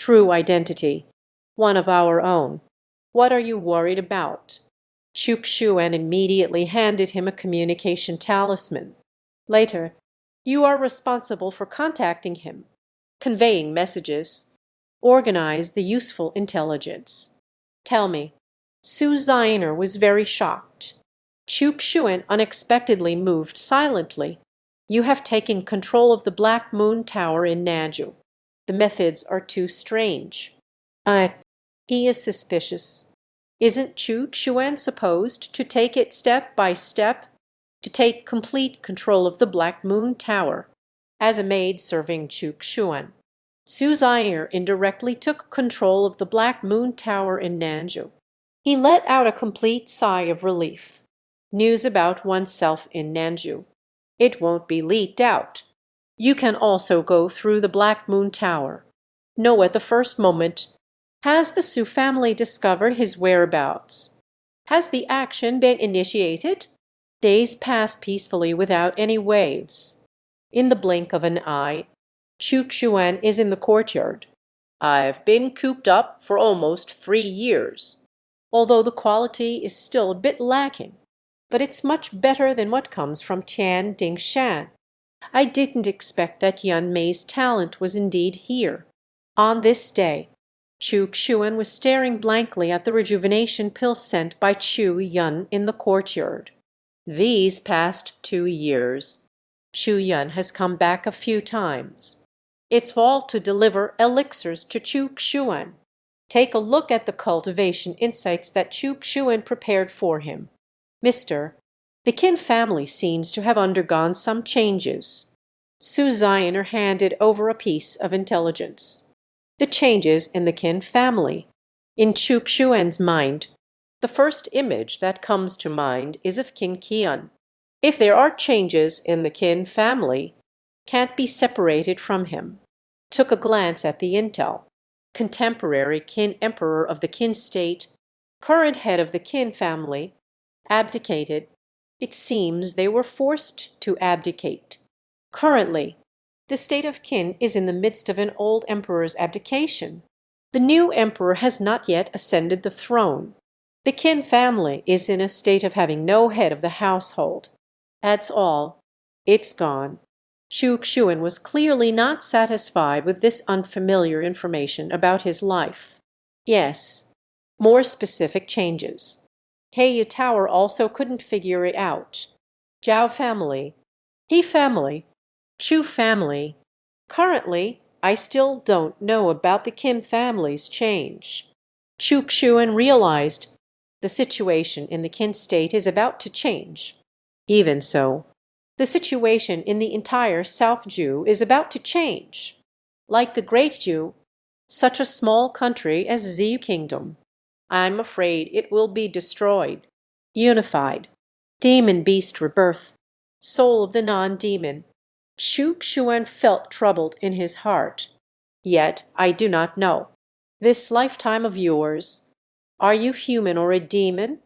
true identity, one of our own. What are you worried about?" Chukshuan immediately handed him a communication talisman. Later, "You are responsible for contacting him, conveying messages, organize the useful intelligence. Tell me." Su Ziner was very shocked. Chukshuan unexpectedly moved silently. "You have taken control of the Black Moon Tower in Nanju. The methods are too strange." He is suspicious. Isn't Chukshuan supposed to take it step by step? To take complete control of the Black Moon Tower. As a maid serving Chukshuan, Su Ziner indirectly took control of the Black Moon Tower in Nanju. He let out a complete sigh of relief. News about oneself in Nanju. It won't be leaked out. You can also go through the Black Moon Tower. Know at the first moment. Has the Su family discovered his whereabouts? Has the action been initiated? Days pass peacefully without any waves. In the blink of an eye, Chukshuan is in the courtyard. "I've been cooped up for almost 3 years. Although the quality is still a bit lacking, but it's much better than what comes from Tian Dingshan. I didn't expect that Yun Mei's talent was indeed here." On this day, Chukshuan was staring blankly at the rejuvenation pill sent by Chu Yun in the courtyard. These past 2 years, Chu Yun has come back a few times. It's all to deliver elixirs to Chukshuan. Take a look at the cultivation insights that Chukshuan prepared for him. "Mister, the Qin family seems to have undergone some changes." Su Ziner handed over a piece of intelligence. The changes in the Qin family. In Chukshuan's mind, the first image that comes to mind is of Qin Qian. If there are changes in the Qin family, can't be separated from him. Took a glance at the intel. Contemporary Qin emperor of the Qin state, current head of the Qin family, abdicated. It seems they were forced to abdicate. Currently, the state of Qin is in the midst of an old emperor's abdication. The new emperor has not yet ascended the throne. The Qin family is in a state of having no head of the household. That's all. It's gone. Chukshuan was clearly not satisfied with this unfamiliar information about his life. Yes, more specific changes. Heiyu Tower also couldn't figure it out. Zhao family, He family, Chu family. Currently, I still don't know about the Qin family's change. Chukshuan realized the situation in the Qin state is about to change. Even so, the situation in the entire South Ju is about to change. Like the Great Ju, such a small country as Zhu Kingdom, I'm afraid it will be destroyed. Unified. Demon beast rebirth. Soul of the non-demon. Chukshuan felt troubled in his heart. Yet I do not know. This lifetime of yours, are you human or a demon?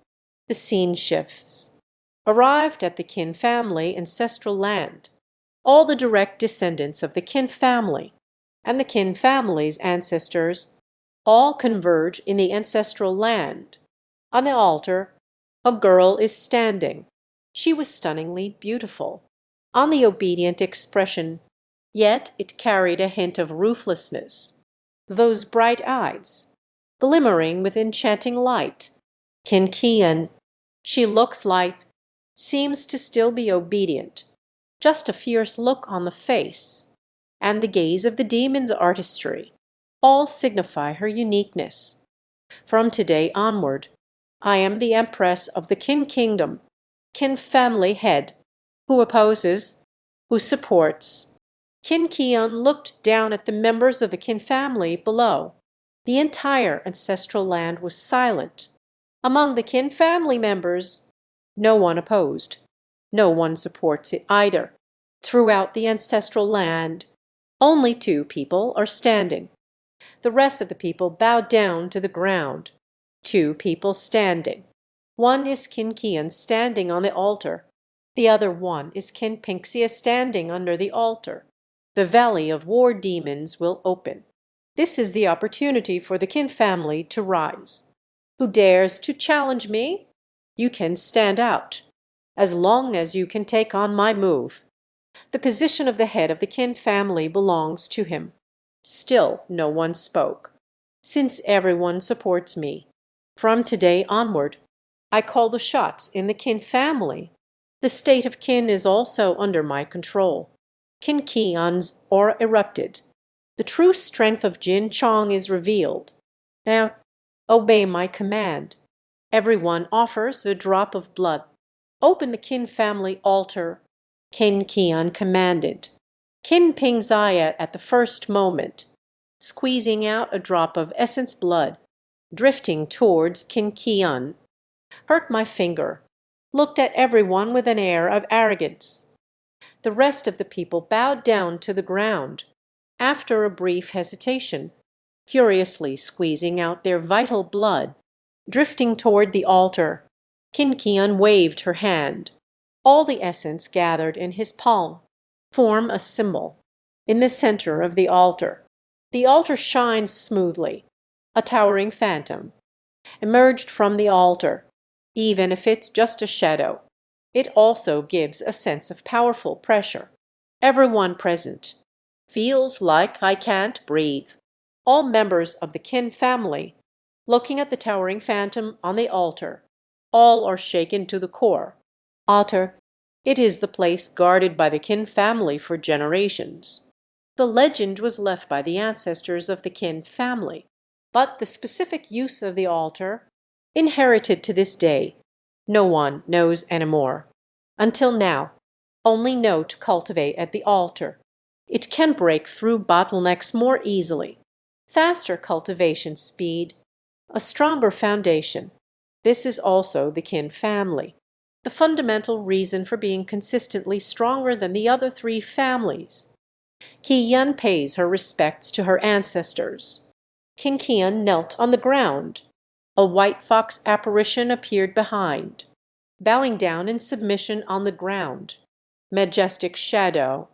The scene shifts. Arrived at the Qin family ancestral land. All the direct descendants of the Qin family and the Qin family's ancestors all converge in the ancestral land. On the altar, a girl is standing. She was stunningly beautiful. On the obedient expression, yet it carried a hint of ruthlessness. Those bright eyes, glimmering with enchanting light. Qin Qian, she looks like, seems to still be obedient. Just a fierce look on the face, and the gaze of the demon's artistry, all signify her uniqueness. From today onward, I am the Empress of the Qin Kingdom, Qin family head, who opposes, who supports. Qin Qian looked down at the members of the Qin family below. The entire ancestral land was silent. Among the Qin family members, no one opposed. No one supports it either. Throughout the ancestral land, only 2 people are standing. The rest of the people bow down to the ground. 2 people standing. One is Qin Qian standing on the altar. The other one is Qin Pingxia standing under the altar. The valley of war demons will open. This is the opportunity for the Qin family to rise. Who dares to challenge me? You can stand out, as long as you can take on my move. The position of the head of the Qin family belongs to him. Still no one spoke, since everyone supports me. From today onward, I call the shots in the Qin family. The state of Qin is also under my control. Qin Qian's aura erupted. The true strength of Jin Chong is revealed. Now, obey my command. Everyone offers a drop of blood. Open the Qin family altar. Qin Qian commanded. Qin Ping's eye at the first moment, squeezing out a drop of essence blood, drifting towards Qin Qian. Hurt my finger. Looked at everyone with an air of arrogance. The rest of the people bowed down to the ground, after a brief hesitation, curiously squeezing out their vital blood, drifting toward the altar. Qin Qian waved her hand. All the essence gathered in his palm. Form a symbol. In the center of the altar. The altar shines smoothly. A towering phantom emerged from the altar. Even if it's just a shadow, it also gives a sense of powerful pressure. Everyone present feels like I can't breathe. All members of the Qin family, looking at the towering phantom on the altar, all are shaken to the core. Altar, it is the place guarded by the Qin family for generations. The legend was left by the ancestors of the Qin family, but the specific use of the altar, inherited to this day, no one knows anymore. Until now, only know to cultivate at the altar. It can break through bottlenecks more easily. Faster cultivation speed, a stronger foundation. This is also the Qin family. The fundamental reason for being consistently stronger than the other three families. Qi Yan pays her respects to her ancestors. Qin Qian knelt on the ground. A white fox apparition appeared behind, bowing down in submission on the ground. Majestic shadow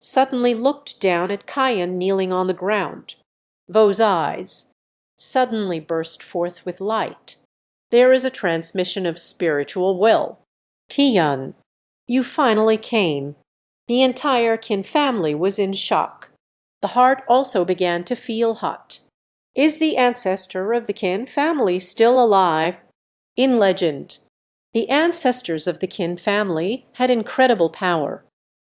suddenly looked down at Qian kneeling on the ground. Those eyes suddenly burst forth with light. There is a transmission of spiritual will. Qian, you finally came. The entire Qin family was in shock. The heart also began to feel hot. Is the ancestor of the Qin family still alive? In legend, the ancestors of the Qin family had incredible power.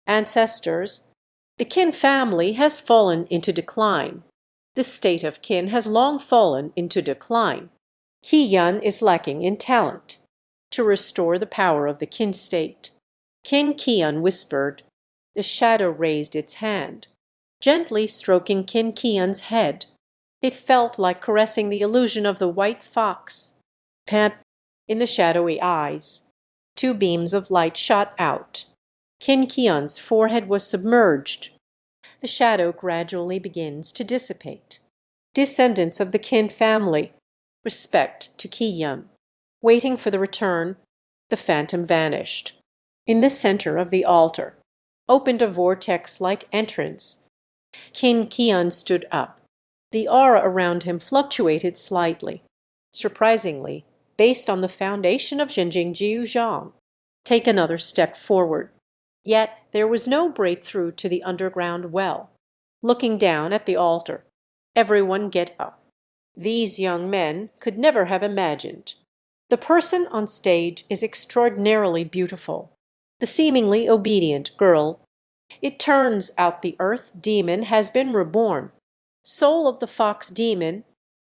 Ancestors, the Qin family has fallen into decline. The state of Qin has long fallen into decline. Qi Yan is lacking in talent to restore the power of the Qin state. Qin Qian whispered. The shadow raised its hand, gently stroking Qin Qian's head. It felt like caressing the illusion of the white fox. Pant in the shadowy eyes. Two beams of light shot out. Qin Qian's forehead was submerged. The shadow gradually begins to dissipate. Descendants of the Qin family, respect to Qi Yan. Waiting for the return, the phantom vanished. In the center of the altar, opened a vortex-like entrance. Qin Qian stood up. The aura around him fluctuated slightly, surprisingly, based on the foundation of Zhenjing Jiu Zhang. Take another step forward. Yet there was no breakthrough to the underground well. Looking down at the altar, everyone get up. These young men could never have imagined. The person on stage is extraordinarily beautiful. The seemingly obedient girl. It turns out the earth demon has been reborn. Soul of the fox demon.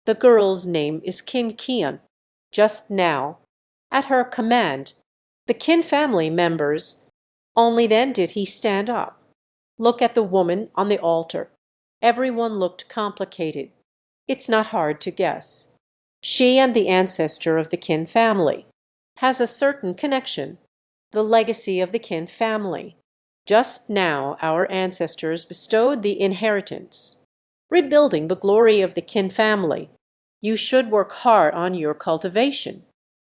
The girl's name is Qin Qian. Just now, at her command, the Qin family members. Only then did he stand up. Look at the woman on the altar. Everyone looked complicated. It's not hard to guess. She and the ancestor of the Qin family has a certain connection. The legacy of the Qin family. Just now our ancestors bestowed the inheritance. Rebuilding the glory of the Qin family. You should work hard on your cultivation.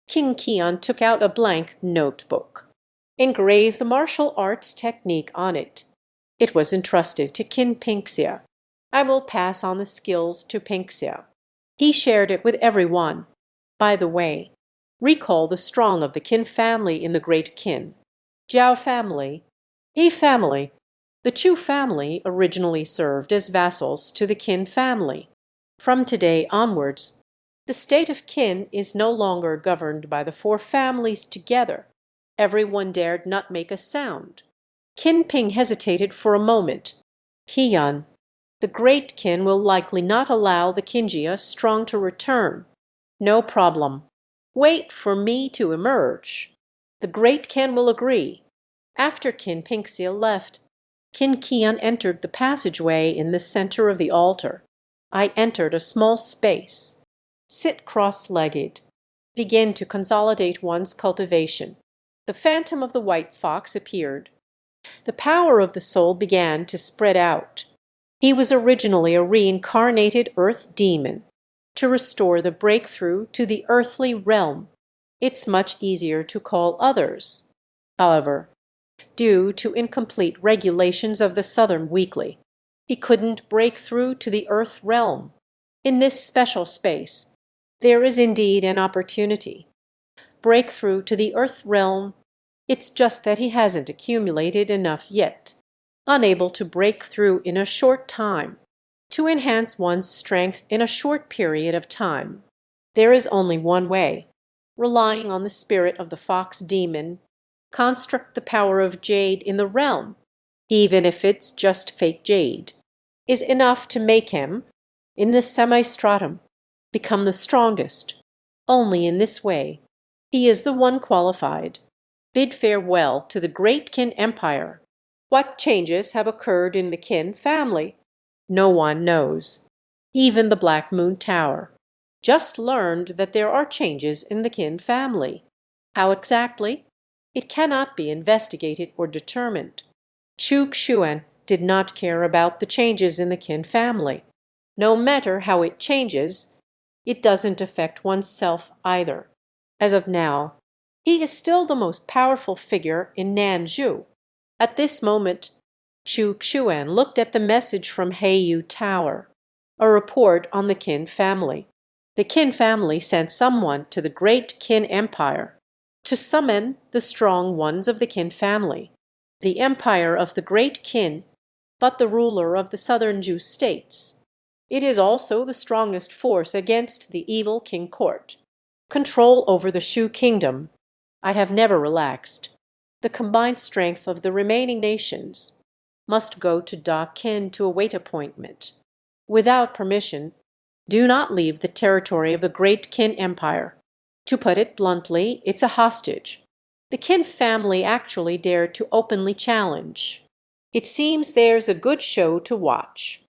Qin Qian took out a blank notebook. Engraved the martial arts technique on it. It was entrusted to Qin Pingxia. I will pass on the skills to Pinxia. He shared it with everyone. By the way, recall the strong of the Qin family in the Great Qin. Jiao family, He family. The Chu family originally served as vassals to the Qin family. From today onwards, the state of Qin is no longer governed by the four families together. Everyone dared not make a sound. Qin Ping hesitated for a moment. Heian, the Great Qin will likely not allow the Qinjia strong to return. No problem. Wait for me to emerge. The Great Qin will agree. After Qin Pingxia left, Qin Qian entered the passageway in the center of the altar. I entered a small space. Sit cross-legged. Begin to consolidate one's cultivation. The phantom of the white fox appeared. The power of the soul began to spread out. He was originally a reincarnated earth demon. To restore the breakthrough to the earthly realm, it's much easier to call others. However, due to incomplete regulations of the Southern Weekly, he couldn't break through to the earth realm. In this special space, there is indeed an opportunity. Breakthrough to the earth realm, it's just that he hasn't accumulated enough yet. Unable to break through in a short time, to enhance one's strength in a short period of time. There is only one way, relying on the spirit of the fox demon, construct the power of jade in the realm, even if it's just fake jade, is enough to make him, in the semi-stratum, become the strongest. Only in this way. He is the one qualified. Bid farewell to the Great Qin Empire. What changes have occurred in the Qin family? No one knows. Even the Black Moon Tower. Just learned that there are changes in the Qin family. How exactly? It cannot be investigated or determined. Chu Xuan did not care about the changes in the Qin family. No matter how it changes, it doesn't affect oneself either. As of now, he is still the most powerful figure in Nanzhou. At this moment, Chu Xuan looked at the message from Heiyu Tower, a report on the Qin family. The Qin family sent someone to the Great Qin Empire to summon the strong ones of the Qin family, the empire of the Great Qin, but the ruler of the southern Zhou states. It is also the strongest force against the evil King Court. Control over the Shu kingdom. I have never relaxed. The combined strength of the remaining nations must go to Da Qin to await appointment. Without permission, do not leave the territory of the Great Qin Empire. To put it bluntly, it's a hostage. The Qin family actually dared to openly challenge. It seems there's a good show to watch.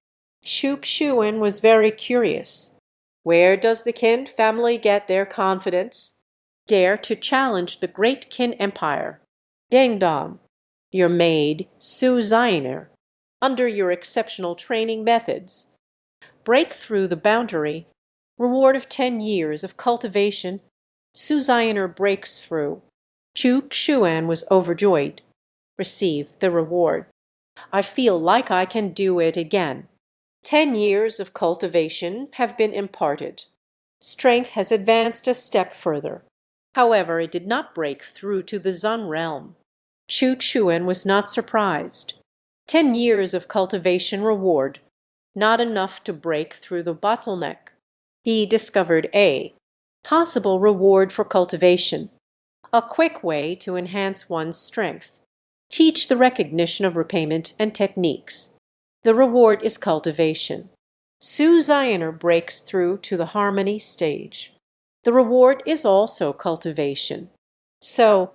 Shu Xuan was very curious. Where does the Qin family get their confidence? Dare to challenge the Great Qin Empire. Ding dong. Your maid, Su Zioner, under your exceptional training methods. Break through the boundary. Reward of 10 years of cultivation. Su Zioner breaks through. Chu Xuan was overjoyed. Receive the reward. I feel like I can do it again. 10 years of cultivation have been imparted. Strength has advanced a step further. However, it did not break through to the Zun realm. Chu Xuan was not surprised. 10 years of cultivation reward, not enough to break through the bottleneck. He discovered a possible reward for cultivation, a quick way to enhance one's strength. Teach the recognition of repayment and techniques. The reward is cultivation. Su Zioner breaks through to the harmony stage. The reward is also cultivation. So,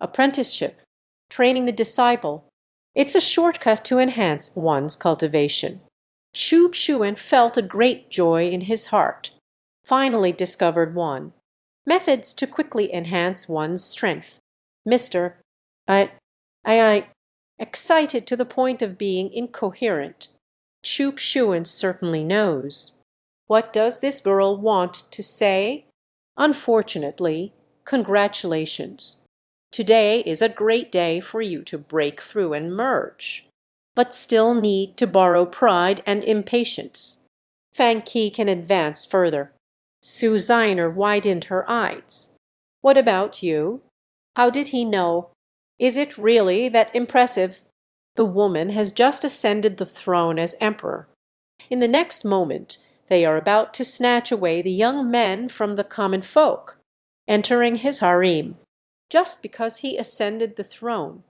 apprenticeship, training the disciple, it's a shortcut to enhance one's cultivation. Chu Xuan felt a great joy in his heart. Finally discovered one. Methods to quickly enhance one's strength. Mr. I excited to the point of being incoherent. Chu Xuan certainly knows. What does this girl want to say? Unfortunately, congratulations. Today is a great day for you to break through and merge. but still need to borrow pride and impatience. Fang Qi can advance further. Su Ziner widened her eyes. What about you? How did he know? Is it really that impressive? The woman has just ascended the throne as emperor. In the next moment they are about to snatch away the young men from the common folk, entering his harem, just because he ascended the throne,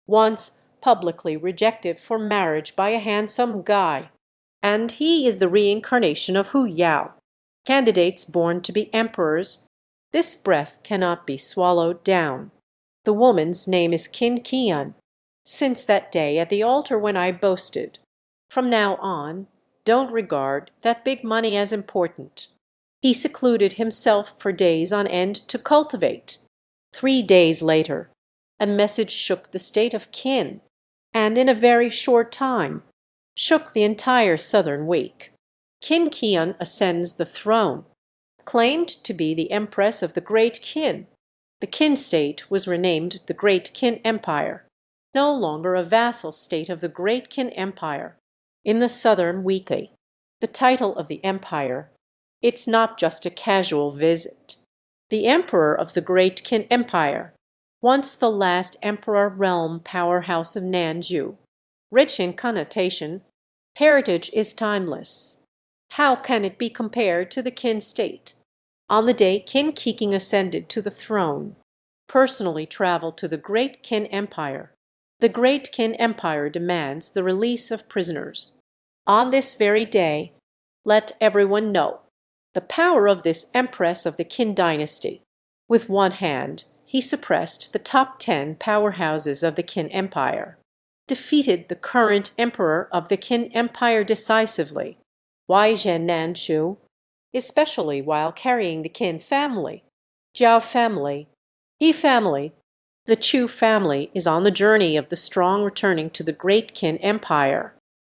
once publicly rejected for marriage by a handsome guy. And he is the reincarnation of Hu Yao, candidates born to be emperors. This breath cannot be swallowed down. The woman's name is Qin Qian. Since that day at the altar when I boasted, from now on, don't regard that big money as important. He secluded himself for days on end to cultivate. 3 days later, a message shook the state of Qin, and in a very short time, shook the entire southern week. Qin Qian ascends the throne, claimed to be the empress of the Great Qin. The Qin state was renamed the Great Qin Empire, no longer a vassal state of the Great Qin Empire. In the Southern Weekly, the title of the empire, it's not just a casual visit. The emperor of the Great Qin Empire, once the last emperor realm powerhouse of Nanju. Rich in connotation, heritage is timeless. How can it be compared to the Qin state? On the day Qin Keqing ascended to the throne, personally traveled to the Great Qin Empire. The Great Qin Empire demands the release of prisoners. On this very day, let everyone know the power of this empress of the Qin dynasty. With one hand, he suppressed the top 10 powerhouses of the Qin Empire, defeated the current emperor of the Qin Empire decisively, Wai Zhen Nanshu, especially while carrying the Qin family, Zhao family, He family. The Chu family is on the journey of the strong returning to the Great Qin Empire,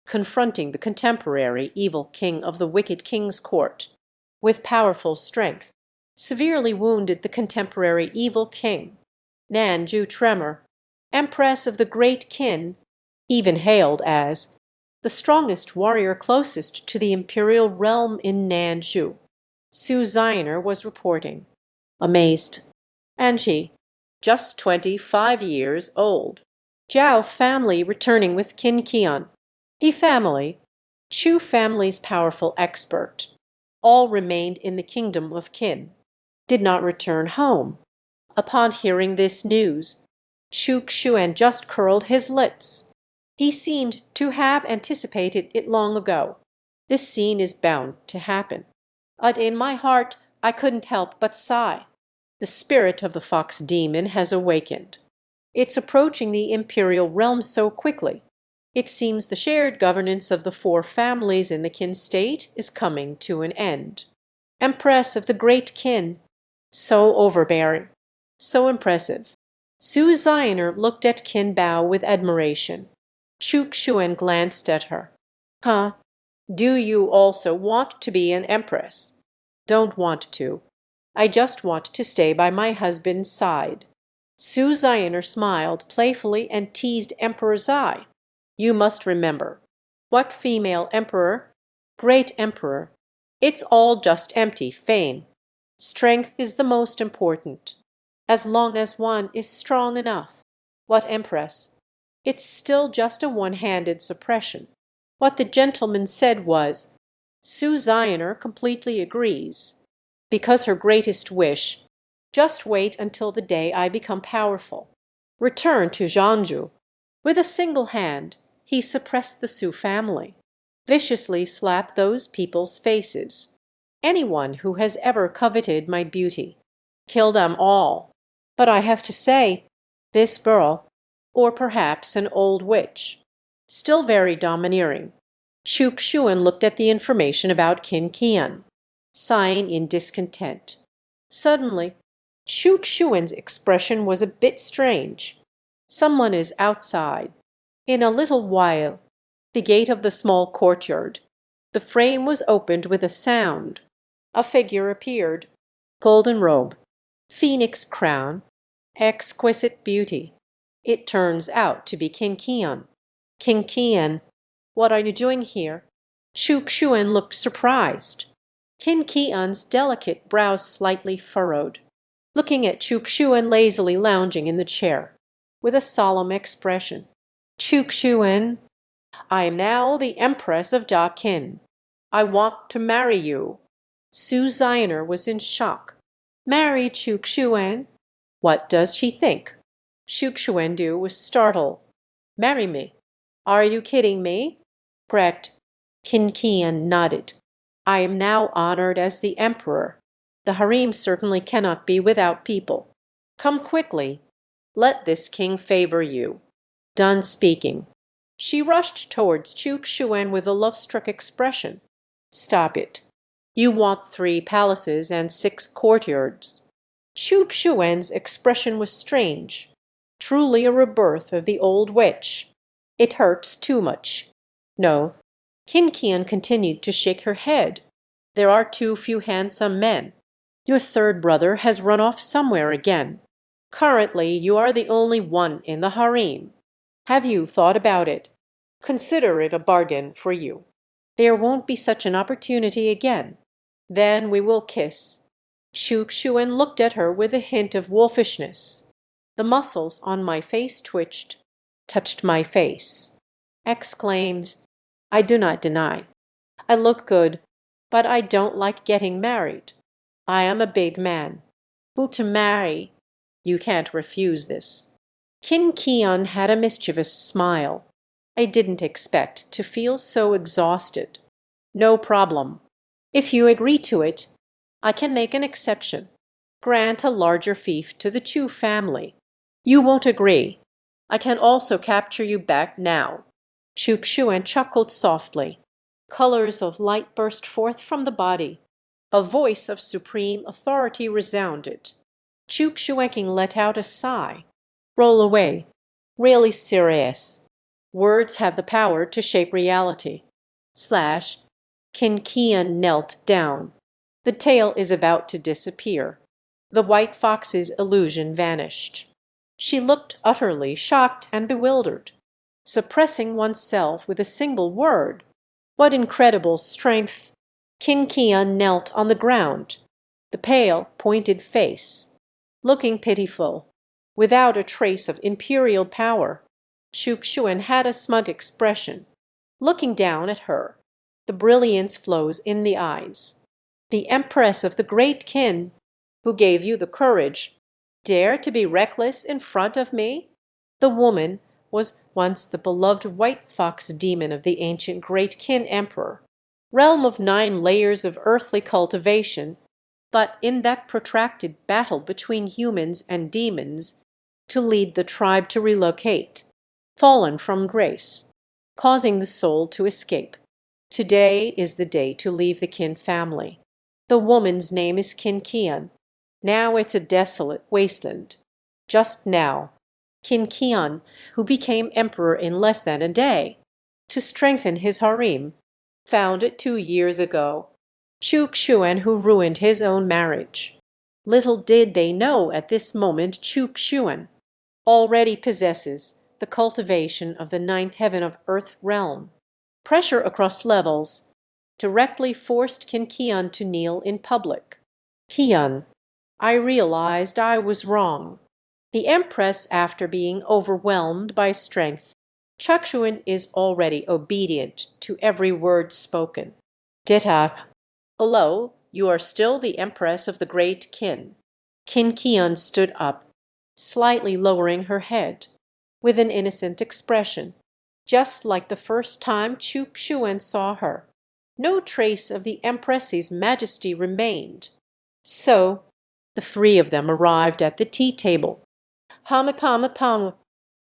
confronting the contemporary evil king of the wicked king's court. With powerful strength, severely wounded the contemporary evil king. Nanju Tremor, empress of the Great Qin, even hailed as the strongest warrior closest to the imperial realm in Nanju. Su Ziner was reporting, amazed. And she, just 25 years old. Zhao family returning with Qin Qian. He family, Chu family's powerful expert. All remained in the kingdom of Qin, did not return home. Upon hearing this news, Chu Xuan just curled his lips. He seemed to have anticipated it long ago. This scene is bound to happen. But in my heart I couldn't help but sigh. The spirit of the fox demon has awakened. It's approaching the imperial realm so quickly. It seems the shared governance of the 4 families in the Qin state is coming to an end. Empress of the Great Qin, so overbearing, so impressive. Su Ziner looked at Qin Bao with admiration. Chu Xuan glanced at her. Huh? Do you also want to be an empress? Don't want to. I just want to stay by my husband's side. Su Ziner smiled playfully and teased Emperor Zai. You must remember. What female emperor? Great emperor. It's all just empty fame. Strength is the most important. As long as one is strong enough. What empress? It's still just a one-handed suppression. What the gentleman said was, Su Ziner completely agrees. Because her greatest wish, just wait until the day I become powerful. Return to Zhangju. With a single hand, he suppressed the Su family. Viciously slapped those people's faces. Anyone who has ever coveted my beauty. Kill them all. But I have to say, this girl, or perhaps an old witch, still very domineering. Chu Xuan looked at the information about Qin Qian, sighing in discontent. Suddenly, Chu Xuan's expression was a bit strange. Someone is outside. In a little while, the gate of the small courtyard, the frame was opened with a sound. A figure appeared. Golden robe, phoenix crown, exquisite beauty. It turns out to be Qin Qian. King Qian, what are you doing here? Chu Xuan looked surprised. King Qian's delicate brows slightly furrowed, looking at Chu Xuan lazily lounging in the chair, with a solemn expression. Chu Xuan, I am now the Empress of Da Qin. I want to marry you. Su Zioner was in shock. Marry Chu Xuan? What does she think? Chu Xuandu was startled. Marry me? Are you kidding me? Correct. Qin Qian nodded. I am now honored as the emperor. The harem certainly cannot be without people. Come quickly. Let this king favor you. Done speaking. She rushed towards Chu Xuan with a love-struck expression. Stop it. You want 3 palaces and 6 courtyards. Chu Xuan's expression was strange, truly a rebirth of the old witch. It hurts too much. No. Qin Qian continued to shake her head. There are too few handsome men. Your third brother has run off somewhere again. Currently, you are the only one in the harem. Have you thought about it? Consider it a bargain for you. There won't be such an opportunity again. Then we will kiss. Chu Xuan looked at her with a hint of wolfishness. The muscles on my face twitched, touched my face, exclaimed, I do not deny. I look good, but I don't like getting married. I am a big man. Who to marry? You can't refuse this. Qin Qian had a mischievous smile. I didn't expect to feel so exhausted. No problem. If you agree to it, I can make an exception. Grant a larger fief to the Chu family. You won't agree. I can also capture you back now. Chu Xuan chuckled softly. Colors of light burst forth from the body. A voice of supreme authority resounded. Chu Xuan let out a sigh. Roll away. Really serious. Words have the power to shape reality. Slash. Qin Qian knelt down. The tail is about to disappear. The white fox's illusion vanished. She looked utterly shocked and bewildered. Suppressing oneself with a single word. What incredible strength! Qin Qian knelt on the ground, the pale, pointed face, looking pitiful, without a trace of imperial power. Chu Xuan had a smug expression, looking down at her. The brilliance flows in the eyes. The empress of the great Qin, who gave you the courage, dare to be reckless in front of me? The woman was once the beloved white fox demon of the ancient great Qin emperor, realm of 9 layers of earthly cultivation, but in that protracted battle between humans and demons, to lead the tribe to relocate, fallen from grace, causing the soul to escape. Today is the day to leave the Qin family. The woman's name is Qin Qian. Now it's a desolate wasteland. Just now, Qin Qian, who became emperor in less than a day, to strengthen his harem, found it 2 years ago. Chu Xuan, who ruined his own marriage. Little did they know at this moment Chu Xuan already possesses the cultivation of the 9th heaven of Earth realm. Pressure across levels directly forced Qin Qian to kneel in public. Qian, I realized I was wrong. The empress, after being overwhelmed by strength, Chukshuan is already obedient to every word spoken. Ditak, hello, you are still the empress of the great Qin. Qin Qian stood up, slightly lowering her head, with an innocent expression, just like the first time Chu Xuan saw her. No trace of the empress's majesty remained. So, the 3 of them arrived at the tea table. Pama,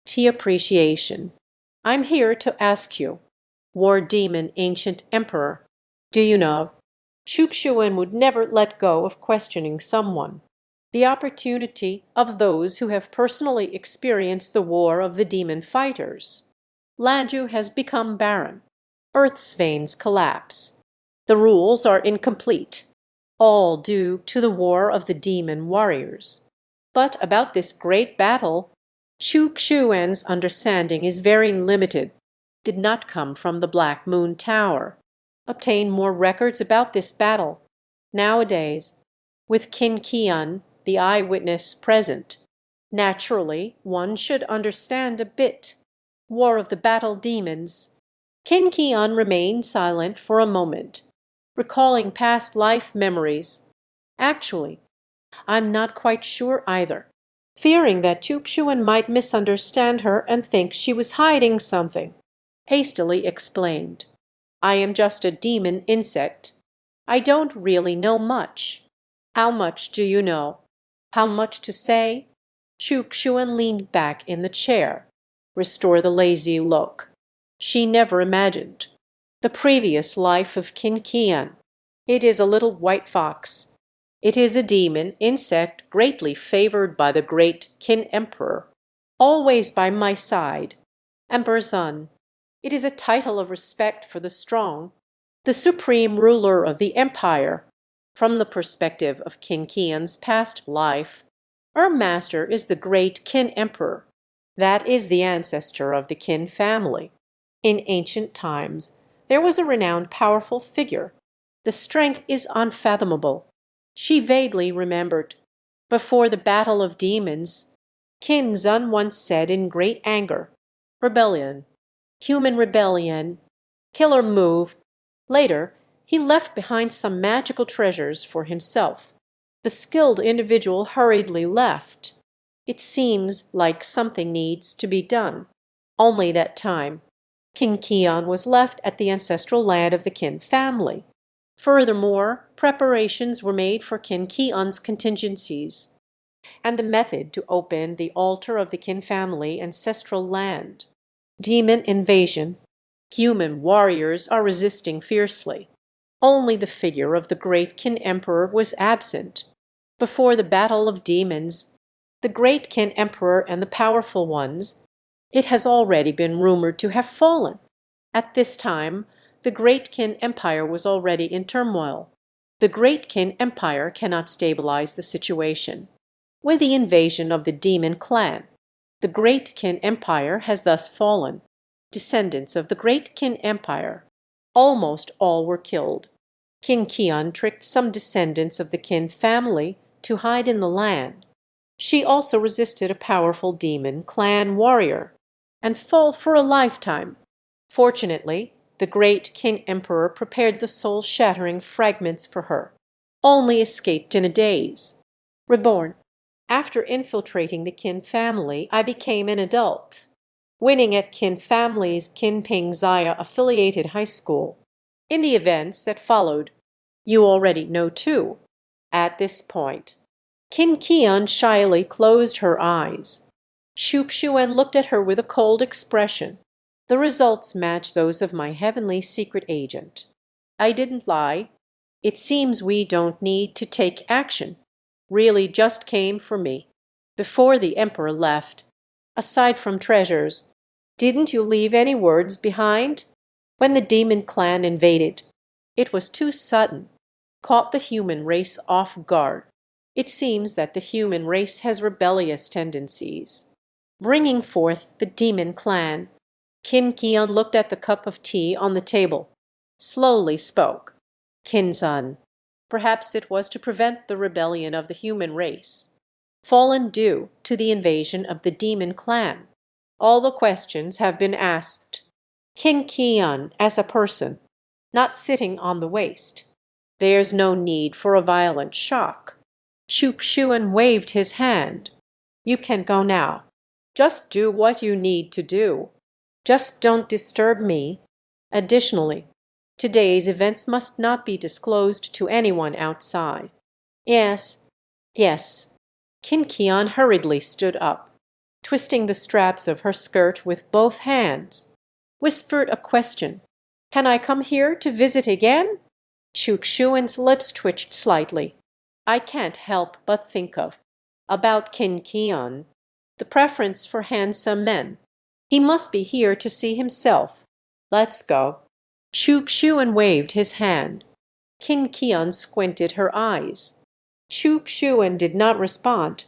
tea appreciation. I'm here to ask you, war demon ancient emperor, do you know, Shukshuan would never let go of questioning someone. The opportunity of those who have personally experienced the war of the demon fighters. Laju has become barren. Earth's veins collapse. The rules are incomplete, all due to the war of the demon warriors. But about this great battle, Chu Xuan's understanding is very limited. did not come from the Black Moon Tower. Obtain more records about this battle. Nowadays, with Kin Kian, the eyewitness, present, naturally one should understand a bit. War of the Battle Demons. Kin Kian remained silent for a moment, recalling past life memories. Actually, I'm not quite sure either. Fearing that Chukshuan might misunderstand her and think she was hiding something, hastily explained, I am just a demon insect. I don't really know much. How much do you know? How much to say? Chukshuan leaned back in the chair. Restore the lazy look. She never imagined. The previous life of Kin Kian. It is a little white fox. It is a demon insect greatly favored by the great Kin Emperor, always by my side. Emperor Zun. It is a title of respect for the strong, the supreme ruler of the empire. From the perspective of Kin Kian's past life, our master is the great Kin Emperor. That is the ancestor of the Kin family. In ancient times, there was a renowned powerful figure. The strength is unfathomable. She vaguely remembered. Before the battle of demons, Qin Zun once said in great anger, rebellion, human rebellion, killer move. Later, he left behind some magical treasures for himself. The skilled individual hurriedly left. It seems like something needs to be done. Only that time, King Kian was left at the ancestral land of the Qin family. Furthermore, preparations were made for Kin Kian's contingencies, and the method to open the altar of the Qin family ancestral land. Demon invasion. Human warriors are resisting fiercely. Only the figure of the great Qin Emperor was absent. Before the battle of demons, the great Qin Emperor and the powerful ones, it has already been rumored to have fallen. At this time, the great Qin Empire was already in turmoil. The great Qin Empire cannot stabilize the situation. With the invasion of the demon clan, the great Qin Empire has thus fallen. Descendants of the great Qin Empire, almost all were killed. King Qian tricked some descendants of the Qin family to hide in the land. She also resisted a powerful demon clan warrior and fall for a lifetime. Fortunately, the great Qin Emperor prepared the soul-shattering fragments for her, only escaped in a daze. Reborn. After infiltrating the Qin family, I became an adult, winning at Qin family's Qinping Zaya affiliated high school. In the events that followed, you already know too. At this point, Qin Qian shyly closed her eyes. Xuan looked at her with a cold expression. The results match those of my heavenly secret agent. I didn't lie. It seems we don't need to take action. Really just came for me. Before the emperor left, aside from treasures, didn't you leave any words behind? When the demon clan invaded, it was too sudden, caught the human race off guard. It seems that the human race has rebellious tendencies. Bringing forth the demon clan, Qin Qian looked at the cup of tea on the table, slowly spoke. Qinzan. Perhaps it was to prevent the rebellion of the human race, fallen due to the invasion of the demon clan. All the questions have been asked. Qin Qian as a person, not sitting on the waist. There's no need for a violent shock. Xuan waved his hand. You can go now. Just do what you need to do. Just don't disturb me. Additionally, today's events must not be disclosed to anyone outside. Yes, yes. Qin Qian hurriedly stood up, twisting the straps of her skirt with both hands. Whispered a question. Can I come here to visit again? Xuan's lips twitched slightly. I can't help but think of. About Qin Qian. The preference for handsome men. He must be here to see himself. Let's go. Xuan waved his hand. Qin Qian squinted her eyes. Xuan did not respond.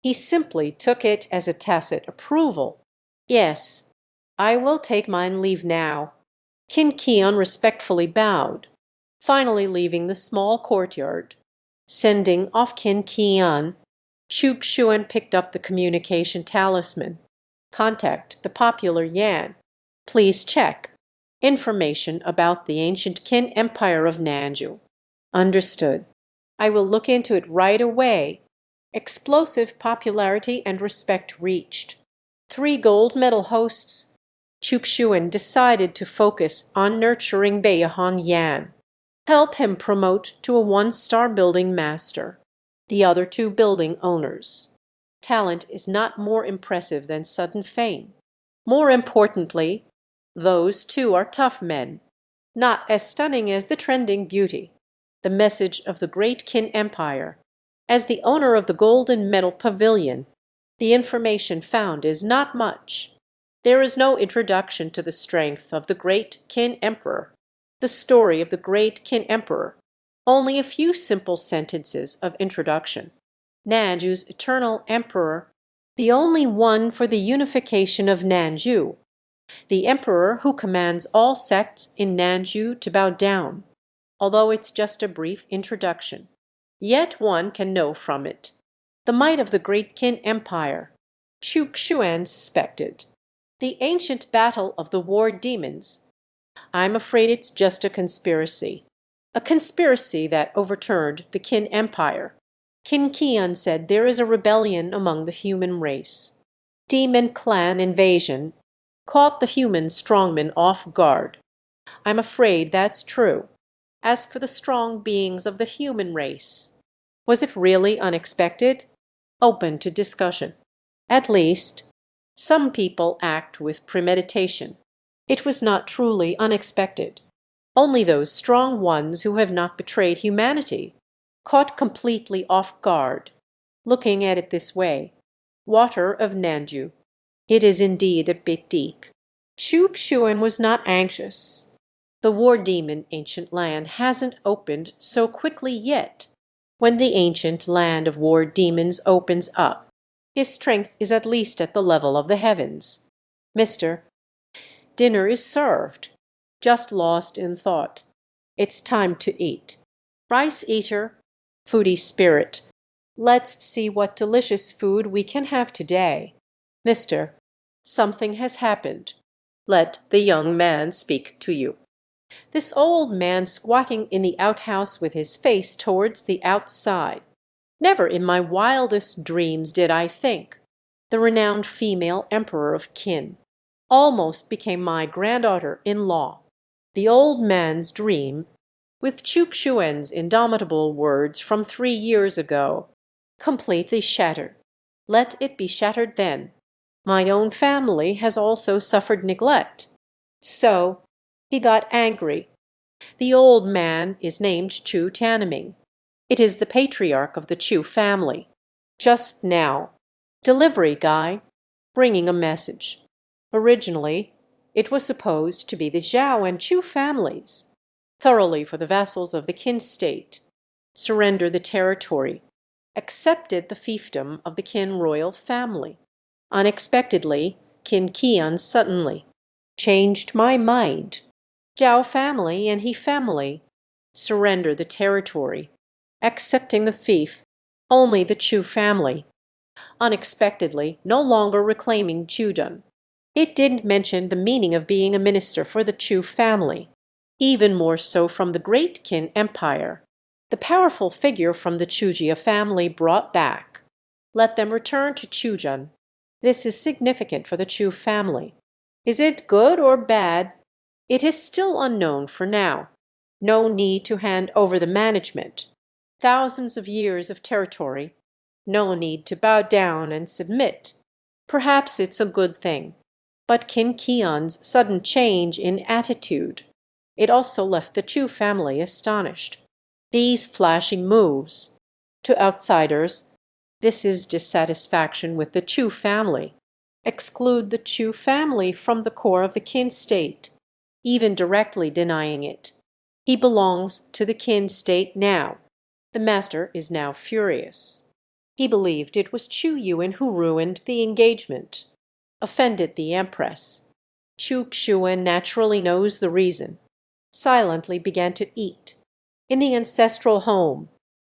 He simply took it as a tacit approval. Yes, I will take mine leave now. Qin Qian respectfully bowed, finally leaving the small courtyard. Sending off Qin Qian, Chu Xuan picked up the communication talisman. Contact the popular Yan. Please check. Information about the ancient Qin Empire of Nanju. Understood. I will look into it right away. Explosive popularity and respect reached. 3 gold medal hosts. Chukshuan decided to focus on nurturing Beihan Yan. Help him promote to a 1-star building master. The other 2 building owners. Talent is not more impressive than sudden fame. More importantly, those 2 are tough men, not as stunning as the trending beauty. The message of the great Qin Empire. As the owner of the Golden Medal Pavilion, the information found is not much. There is no introduction to the strength of the great Qin Emperor, the story of the great Qin Emperor, only a few simple sentences of introduction. Nanju's eternal emperor, the only one for the unification of Nanju, the emperor who commands all sects in Nanju to bow down. Although it's just a brief introduction, yet one can know from it the might of the great Qin Empire. Chu Xuan suspected. The ancient battle of the war demons. I'm afraid it's just a conspiracy that overturned the Qin Empire. Qin Qian said there is a rebellion among the human race. Demon clan invasion caught the human strongmen off guard. I'm afraid that's true. As for the strong beings of the human race, was it really unexpected? Open to discussion. At least, some people act with premeditation. It was not truly unexpected. Only those strong ones who have not betrayed humanity, caught completely off guard. Looking at it this way, water of Nanju. It is indeed a bit deep. Chu Xuan was not anxious. The war demon ancient land hasn't opened so quickly yet. When the ancient land of war demons opens up, his strength is at least at the level of the heavens. Mister, dinner is served. Just lost in thought. It's time to eat. Rice eater, foodie spirit. Let's see what delicious food we can have today. Mister, something has happened. Let the young man speak to you. This old man squatting in the outhouse with his face towards the outside. Never in my wildest dreams did I think. The renowned female emperor of Qin almost became my granddaughter-in-law. The old man's dream, with Chukshuen's indomitable words from 3 years ago, completely shattered. Let it be shattered then. My own family has also suffered neglect. So he got angry. The old man is named Chu Tianming. It is the patriarch of the Chu family. Just now, delivery guy, bringing a message. Originally, it was supposed to be the Zhao and Chu families. Thoroughly for the vassals of the Qin state. Surrender the territory. Accepted the fiefdom of the Qin royal family. Unexpectedly, Qin Qian suddenly. Changed my mind. Zhao family and He family. Surrender the territory. Accepting the fief. Only the Chu family. Unexpectedly, no longer reclaiming Chudun. It didn't mention the meaning of being a minister for the Chu family. Even more so from the great Qin Empire. The powerful figure from the Chujia family brought back. Let them return to Chujun. This is significant for the Chu family. Is it good or bad? It is still unknown for now. No need to hand over the management. Thousands of years of territory. No need to bow down and submit. Perhaps it's a good thing. But Qin Qian's sudden change in attitude. It also left the Chu family astonished. These flashing moves. To outsiders, this is dissatisfaction with the Chu family. Exclude the Chu family from the core of the Qin state, even directly denying it. He belongs to the Qin state now. The master is now furious. He believed it was Chu Yuan who ruined the engagement, offended the empress. Chuk-shuen naturally knows the reason, silently began to eat. In the ancestral home,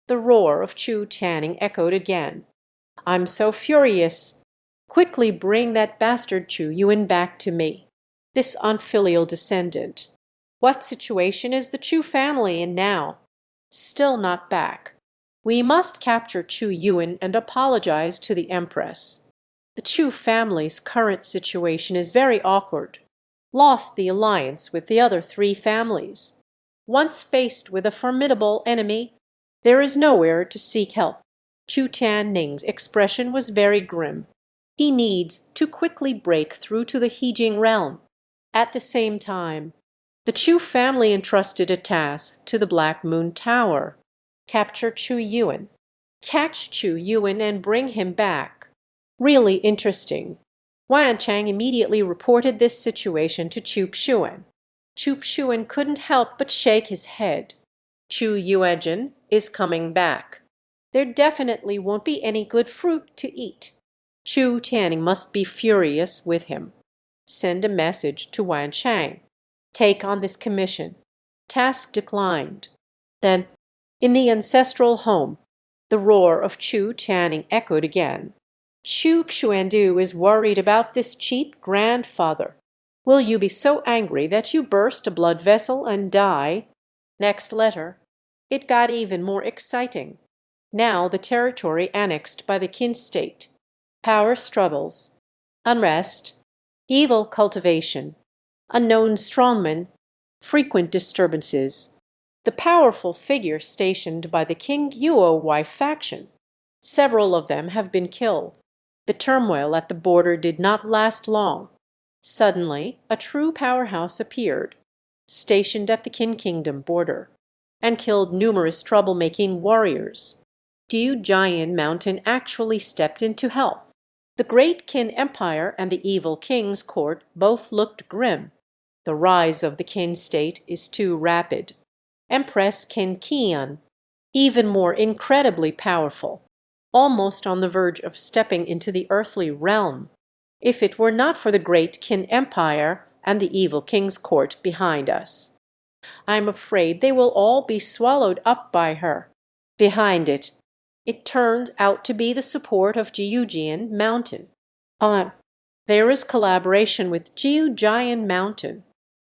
the roar of Chu Channing echoed again. "I'm so furious. Quickly bring that bastard Chu Yuan back to me. This unfilial descendant. What situation is the Chu family in now? Still not back. We must capture Chu Yuan and apologize to the Empress. The Chu family's current situation is very awkward. Lost the alliance with the other three families. Once faced with a formidable enemy, there is nowhere to seek help." Chu Tianning's expression was very grim. He needs to quickly break through to the Hejing realm. At the same time, the Chu family entrusted a task to the Black Moon Tower. Capture Chu Yuan. Catch Chu Yuan and bring him back. Really interesting. Wan Chang immediately reported this situation to Chuk-shuen. Chuk-shuen couldn't help but shake his head. Chu Yuezhen is coming back. There definitely won't be any good fruit to eat. Chu Tianning must be furious with him. Send a message to Wan Chang. Take on this commission. Task declined. Then, in the ancestral home, the roar of Chu Tianning echoed again. "Chu Xuandu is worried about this cheap grandfather. Will you be so angry that you burst a blood vessel and die?" Next letter, it got even more exciting. Now the territory annexed by the Qin state. Power struggles. Unrest. Evil cultivation. Unknown strongmen. Frequent disturbances. The powerful figure stationed by the King Yuo wife faction. Several of them have been killed. The turmoil at the border did not last long. Suddenly, a true powerhouse appeared, stationed at the Qin Kingdom border, and killed numerous troublemaking warriors. Jiujian Mountain actually stepped in to help. The great Qin Empire and the evil king's court both looked grim. The rise of the Qin state is too rapid. Empress Qin Qian, even more incredibly powerful, almost on the verge of stepping into the earthly realm, if it were not for the great Qin Empire and the evil king's court behind us. I'm afraid they will all be swallowed up by her. Behind it, it turned out to be the support of Jiujian Mountain. There is collaboration with Jiujian Mountain.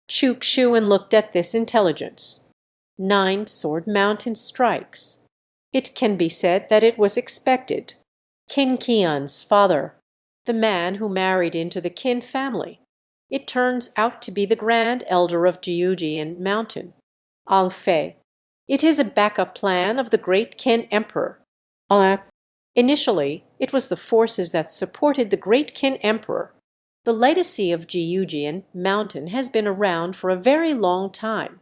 Chuk-shuen looked at this intelligence. 9 Sword Mountain strikes. It can be said that it was expected. Qin Qian's father, the man who married into the Qin family. It turns out to be the grand elder of Jiujian Mountain. En fait, it is a backup plan of the great Qin emperor. Initially, it was the forces that supported the great Qin emperor. The legacy of Jiujian Mountain has been around for a very long time,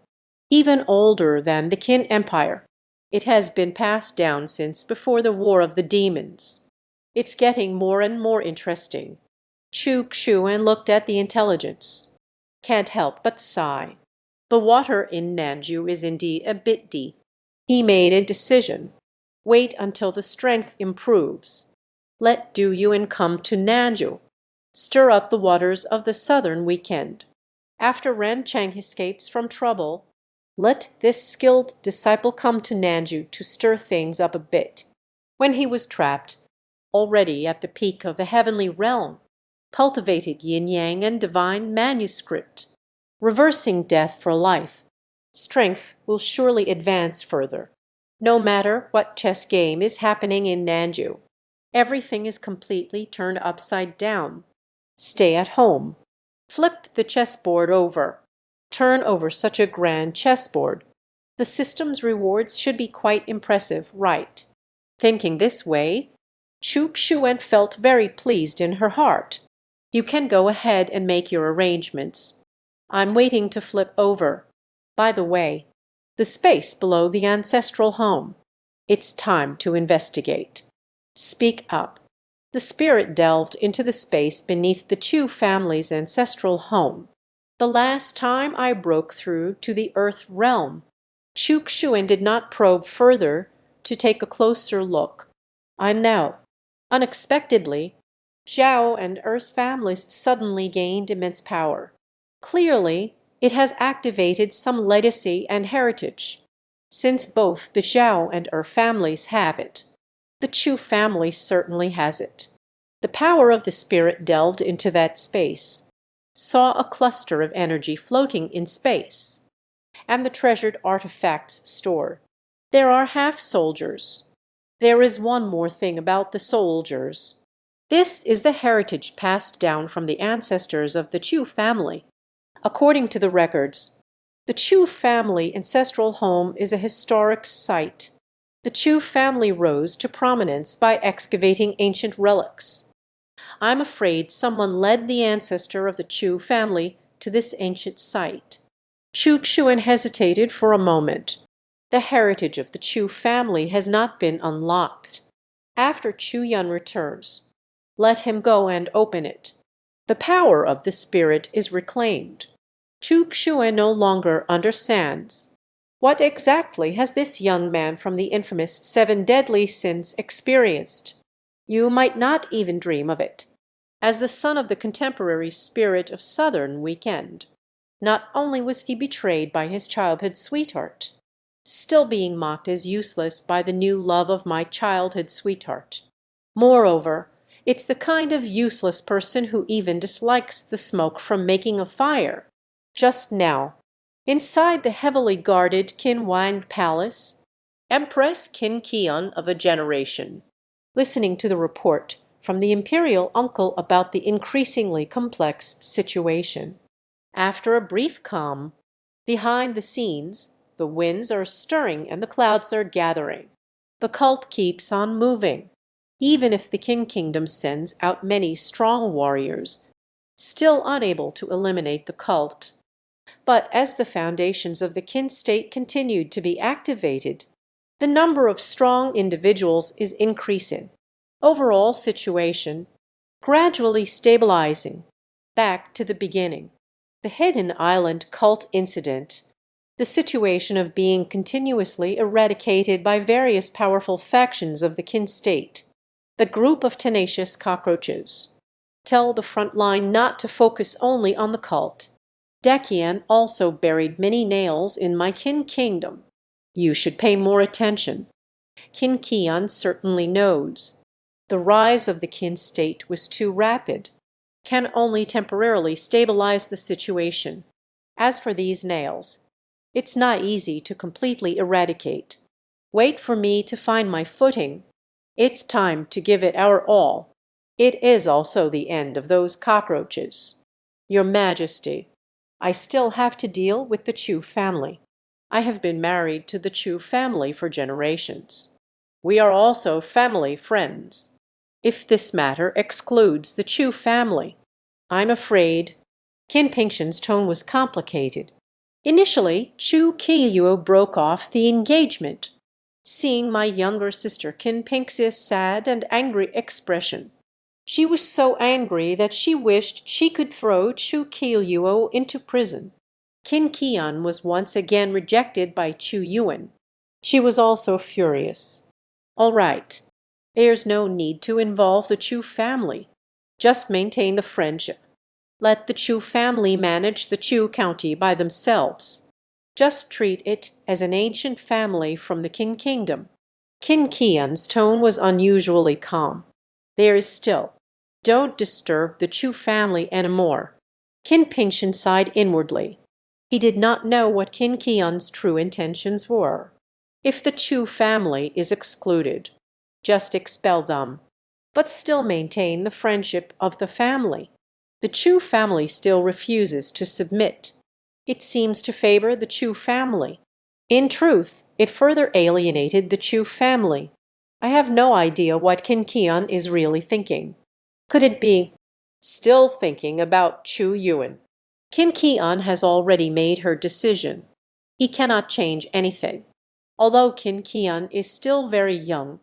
even older than the Qin Empire. It has been passed down since before the War of the Demons. It's getting more and more interesting. Chuk-shuen looked at the intelligence. Can't help but sigh. The water in Nanju is indeed a bit deep. He made a decision. Wait until the strength improves. Let Du Yuan come to Nanju. Stir up the waters of the southern weekend. After Ren Chang escapes from trouble, let this skilled disciple come to Nanju to stir things up a bit. When he was trapped, already at the peak of the heavenly realm, cultivated yin-yang and divine manuscript. Reversing death for life, strength will surely advance further. No matter what chess game is happening in Nanju, everything is completely turned upside down. Stay at home. Flip the chessboard over. Turn over such a grand chessboard. The system's rewards should be quite impressive, right? Thinking this way, Chuk-shuen felt very pleased in her heart. You can go ahead and make your arrangements. I'm waiting to flip over. By the way, the space below the ancestral home. It's time to investigate. Speak up. The spirit delved into the space beneath the Chu family's ancestral home. The last time I broke through to the Earth realm, Chuk-shuen did not probe further to take a closer look. I know. Unexpectedly, Zhao and Er's families suddenly gained immense power. Clearly, it has activated some legacy and heritage, since both the Zhao and Er families have it. The Chu family certainly has it. The power of the spirit delved into that space, saw a cluster of energy floating in space, and the treasured artifacts stored. There are half soldiers. There is one more thing about the soldiers. This is the heritage passed down from the ancestors of the Chu family. According to the records, the Chu family ancestral home is a historic site. The Chu family rose to prominence by excavating ancient relics. I'm afraid someone led the ancestor of the Chu family to this ancient site. Chu Xuan hesitated for a moment. The heritage of the Chu family has not been unlocked. After Chu Yun returns, let him go and open it. The power of the spirit is reclaimed. Chu Xuan no longer understands. What exactly has this young man from the infamous Seven Deadly Sins experienced? You might not even dream of it. As the son of the contemporary spirit of Southern weekend, not only was he betrayed by his childhood sweetheart, still being mocked as useless by the new love of my childhood sweetheart. Moreover, it's the kind of useless person who even dislikes the smoke from making a fire. Just now, inside the heavily guarded Qin Wang Palace, Empress Qin Qian of a generation, listening to the report from the imperial uncle about the increasingly complex situation. After a brief calm, behind the scenes, the winds are stirring and the clouds are gathering. The cult keeps on moving, even if the Qin kingdom sends out many strong warriors, still unable to eliminate the cult. But as the foundations of the Qin state continued to be activated, the number of strong individuals is increasing. Overall situation gradually stabilizing, back to the beginning. The hidden island cult incident, the situation of being continuously eradicated by various powerful factions of the Qin state, the group of tenacious cockroaches, tell the front line not to focus only on the cult. Daqian also buried many nails in my Qin kingdom. You should pay more attention. Qin Qian certainly knows. The rise of the Qin state was too rapid, can only temporarily stabilize the situation. As for these nails, it's not easy to completely eradicate. Wait for me to find my footing. It's time to give it our all. It is also the end of those cockroaches. Your Majesty, I still have to deal with the Chu family. I have been married to the Chu family for generations. We are also family friends. If this matter excludes the Chu family, I'm afraid. Qin Pingshan's tone was complicated. Initially, Chu Qiyuo broke off the engagement, seeing my younger sister Qin Pingxi's sad and angry expression. She was so angry that she wished she could throw Chu Qiyuo into prison. Qin Qian was once again rejected by Chu Yuan. She was also furious. All right, there's no need to involve the Chu family. Just maintain the friendship. Let the Chu family manage the Chu county by themselves. Just treat it as an ancient family from the Qin kingdom. Qin Qian's tone was unusually calm. There is still. Don't disturb the Chu family anymore. Qin Pingshan sighed inwardly. He did not know what Qin Qian's true intentions were. If the Chu family is excluded, just expel them, but still maintain the friendship of the family. The Chu family still refuses to submit. It seems to favor the Chu family. In truth, it further alienated the Chu family. I have no idea what Qin Qian is really thinking. Could it be still thinking about Chu Yuan? Qin Qian has already made her decision. He cannot change anything. Although Qin Qian is still very young,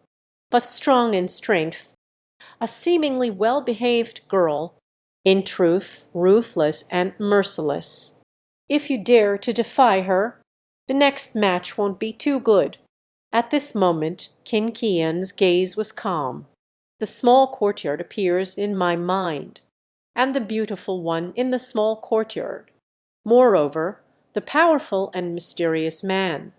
but strong in strength, a seemingly well-behaved girl, in truth ruthless and merciless. If you dare to defy her, the next match won't be too good. At this moment Qin Qian's gaze was calm. The small courtyard appears in my mind, and the beautiful one in the small courtyard. Moreover, the powerful and mysterious man,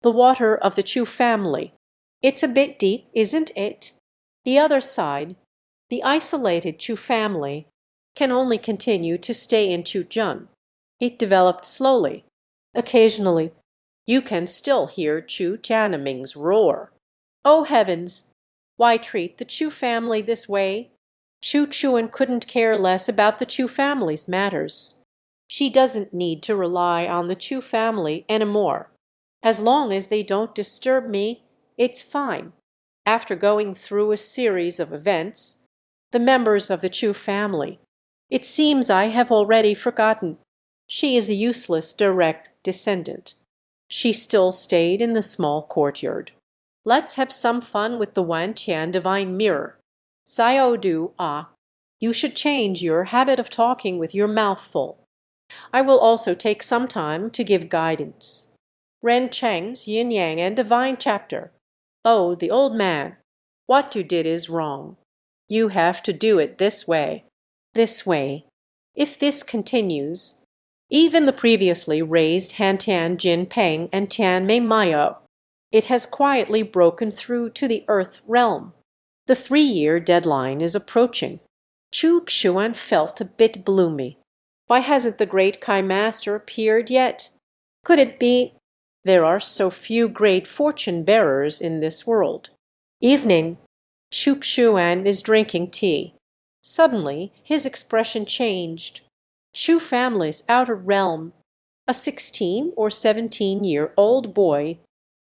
the water of the Chu family. It's a bit deep, isn't it? The other side, the isolated Chu family, can only continue to stay in Chujun. It developed slowly. Occasionally, you can still hear Chu Tianming's roar. Oh heavens! Why treat the Chu family this way? Chu Chuan couldn't care less about the Chu family's matters. She doesn't need to rely on the Chu family anymore. As long as they don't disturb me, it's fine. After going through a series of events, the members of the Chu family, it seems I have already forgotten. She is the useless direct descendant. She still stayed in the small courtyard. Let's have some fun with the Wantian divine mirror. Xiaodu, you should change your habit of talking with your mouth full. I will also take some time to give guidance. Ren Cheng's Yin Yang and Divine Chapter. Oh, the old man. What you did is wrong. You have to do it this way. This way. If this continues, even the previously raised Hantian Jin Peng and Tian Mei Mayo, it has quietly broken through to the earth realm. The 3-year deadline is approaching. Chu Xuan felt a bit gloomy. Why hasn't the great Kai Master appeared yet? Could it be? There are so few great fortune-bearers in this world. Evening. Chu Xuan is drinking tea. Suddenly, his expression changed. Chu family's outer realm, a 16 or 17-year-old boy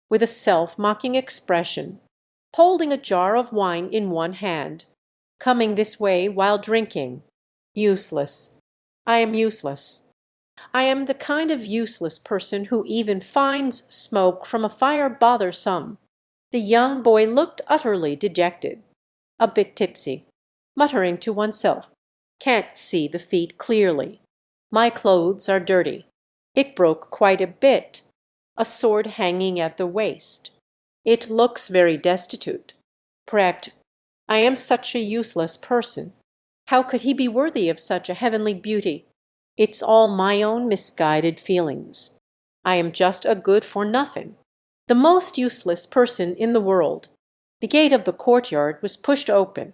with a self-mocking expression, holding a jar of wine in one hand, coming this way while drinking. Useless. I am useless. I am the kind of useless person who even finds smoke from a fire bothersome. The young boy looked utterly dejected, a bit tipsy, muttering to oneself, "Can't see the feet clearly. My clothes are dirty. It broke quite a bit. A sword hanging at the waist. It looks very destitute. I am such a useless person. How could he be worthy of such a heavenly beauty? It's all my own misguided feelings. I am just a good-for-nothing, the most useless person in the world." The gate of the courtyard was pushed open.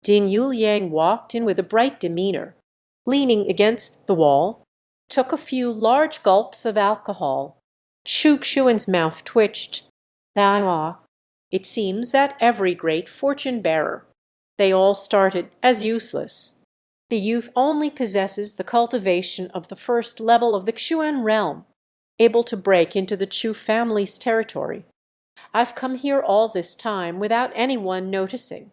Ding Yuliang walked in with a bright demeanor, leaning against the wall, took a few large gulps of alcohol. Chu Xuan's mouth twitched. It seems that every great fortune-bearer, they all started as useless. The youth only possesses the cultivation of the first level of the Xuan realm, able to break into the Chu family's territory. I've come here all this time without anyone noticing.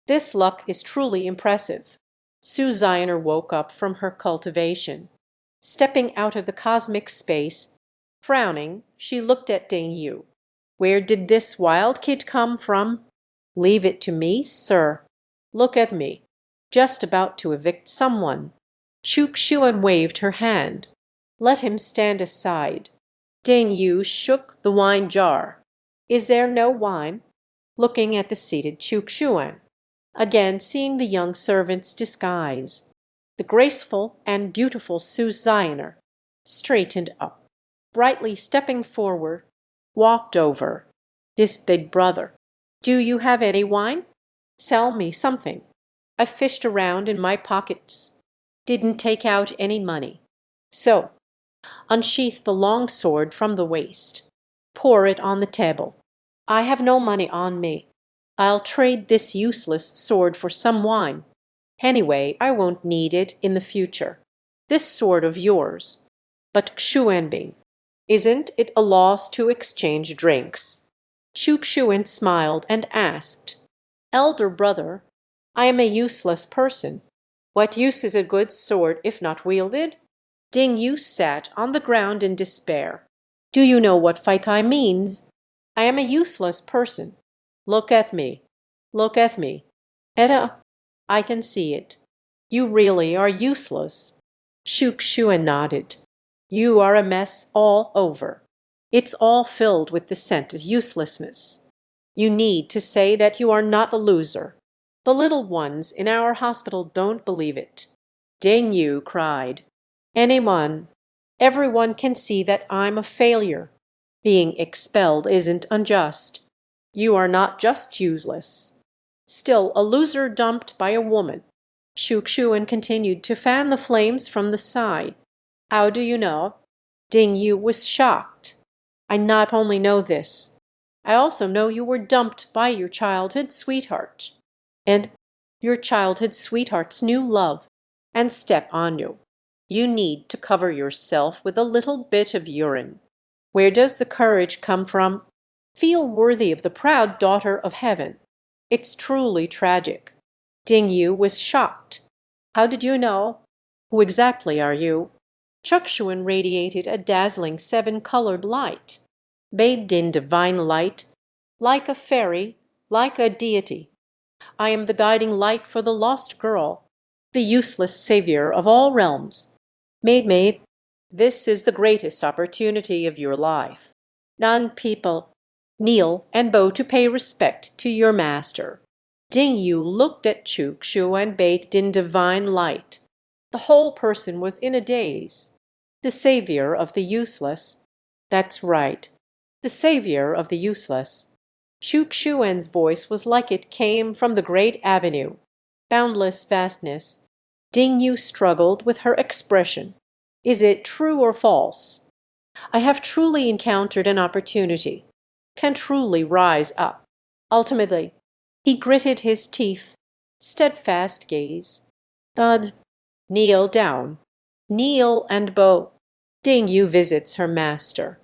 This luck is truly impressive. Su Zioner woke up from her cultivation. Stepping out of the cosmic space, frowning, she looked at Ding Yu. Where did this wild kid come from? Leave it to me, sir. Look at me. Just about to evict someone. Chu Xuan waved her hand. Let him stand aside. Ding Yu shook the wine jar. Is there no wine? Looking at the seated Chu Xuan. Again seeing the young servant's disguise. The graceful and beautiful Su Zioner straightened up, brightly stepping forward, walked over. This big brother. Do you have any wine? Sell me something. I fished around in my pockets. Didn't take out any money. So, unsheath the long sword from the waist. Pour it on the table. I have no money on me. I'll trade this useless sword for some wine. Anyway, I won't need it in the future. This sword of yours. But Xuanbing, isn't it a loss to exchange drinks? Chu Xuan smiled and asked, Elder brother, I am a useless person. What use is a good sword if not wielded? Ding Yu sat on the ground in despair. Do you know what Faikai means? I am a useless person. Look at me. Look at me. Etta, I can see it. You really are useless. Shu Xuan nodded. You are a mess all over. It's all filled with the scent of uselessness. You need to say that you are not a loser. The little ones in our hospital don't believe it. Ding Yu cried. Anyone? Everyone can see that I'm a failure. Being expelled isn't unjust. You are not just useless. Still a loser dumped by a woman. Shukshuan continued to fan the flames from the side. How do you know? Ding Yu was shocked. I not only know this, I also know you were dumped by your childhood sweetheart. And your childhood sweetheart's new love. And step on you. You need to cover yourself with a little bit of urine. Where does the courage come from? Feel worthy of the proud daughter of heaven. It's truly tragic. Ding Yu was shocked. How did you know? Who exactly are you? Chukshuan radiated a dazzling seven-colored light, bathed in divine light, like a fairy, like a deity. I am the guiding light for the lost girl, the useless savior of all realms. Maid, this is the greatest opportunity of your life. None people, kneel and bow to pay respect to your master. Ding Yu looked at Chukshuan bathed in divine light. The whole person was in a daze. The savior of the useless. That's right. The savior of the useless. Shukshuan's voice was like it came from the great avenue. Boundless vastness. Ding Yu struggled with her expression. Is it true or false? I have truly encountered an opportunity. Can truly rise up. Ultimately, he gritted his teeth. Steadfast gaze. Thud. Kneel down. Kneel and bow. Ding Yu visits her master.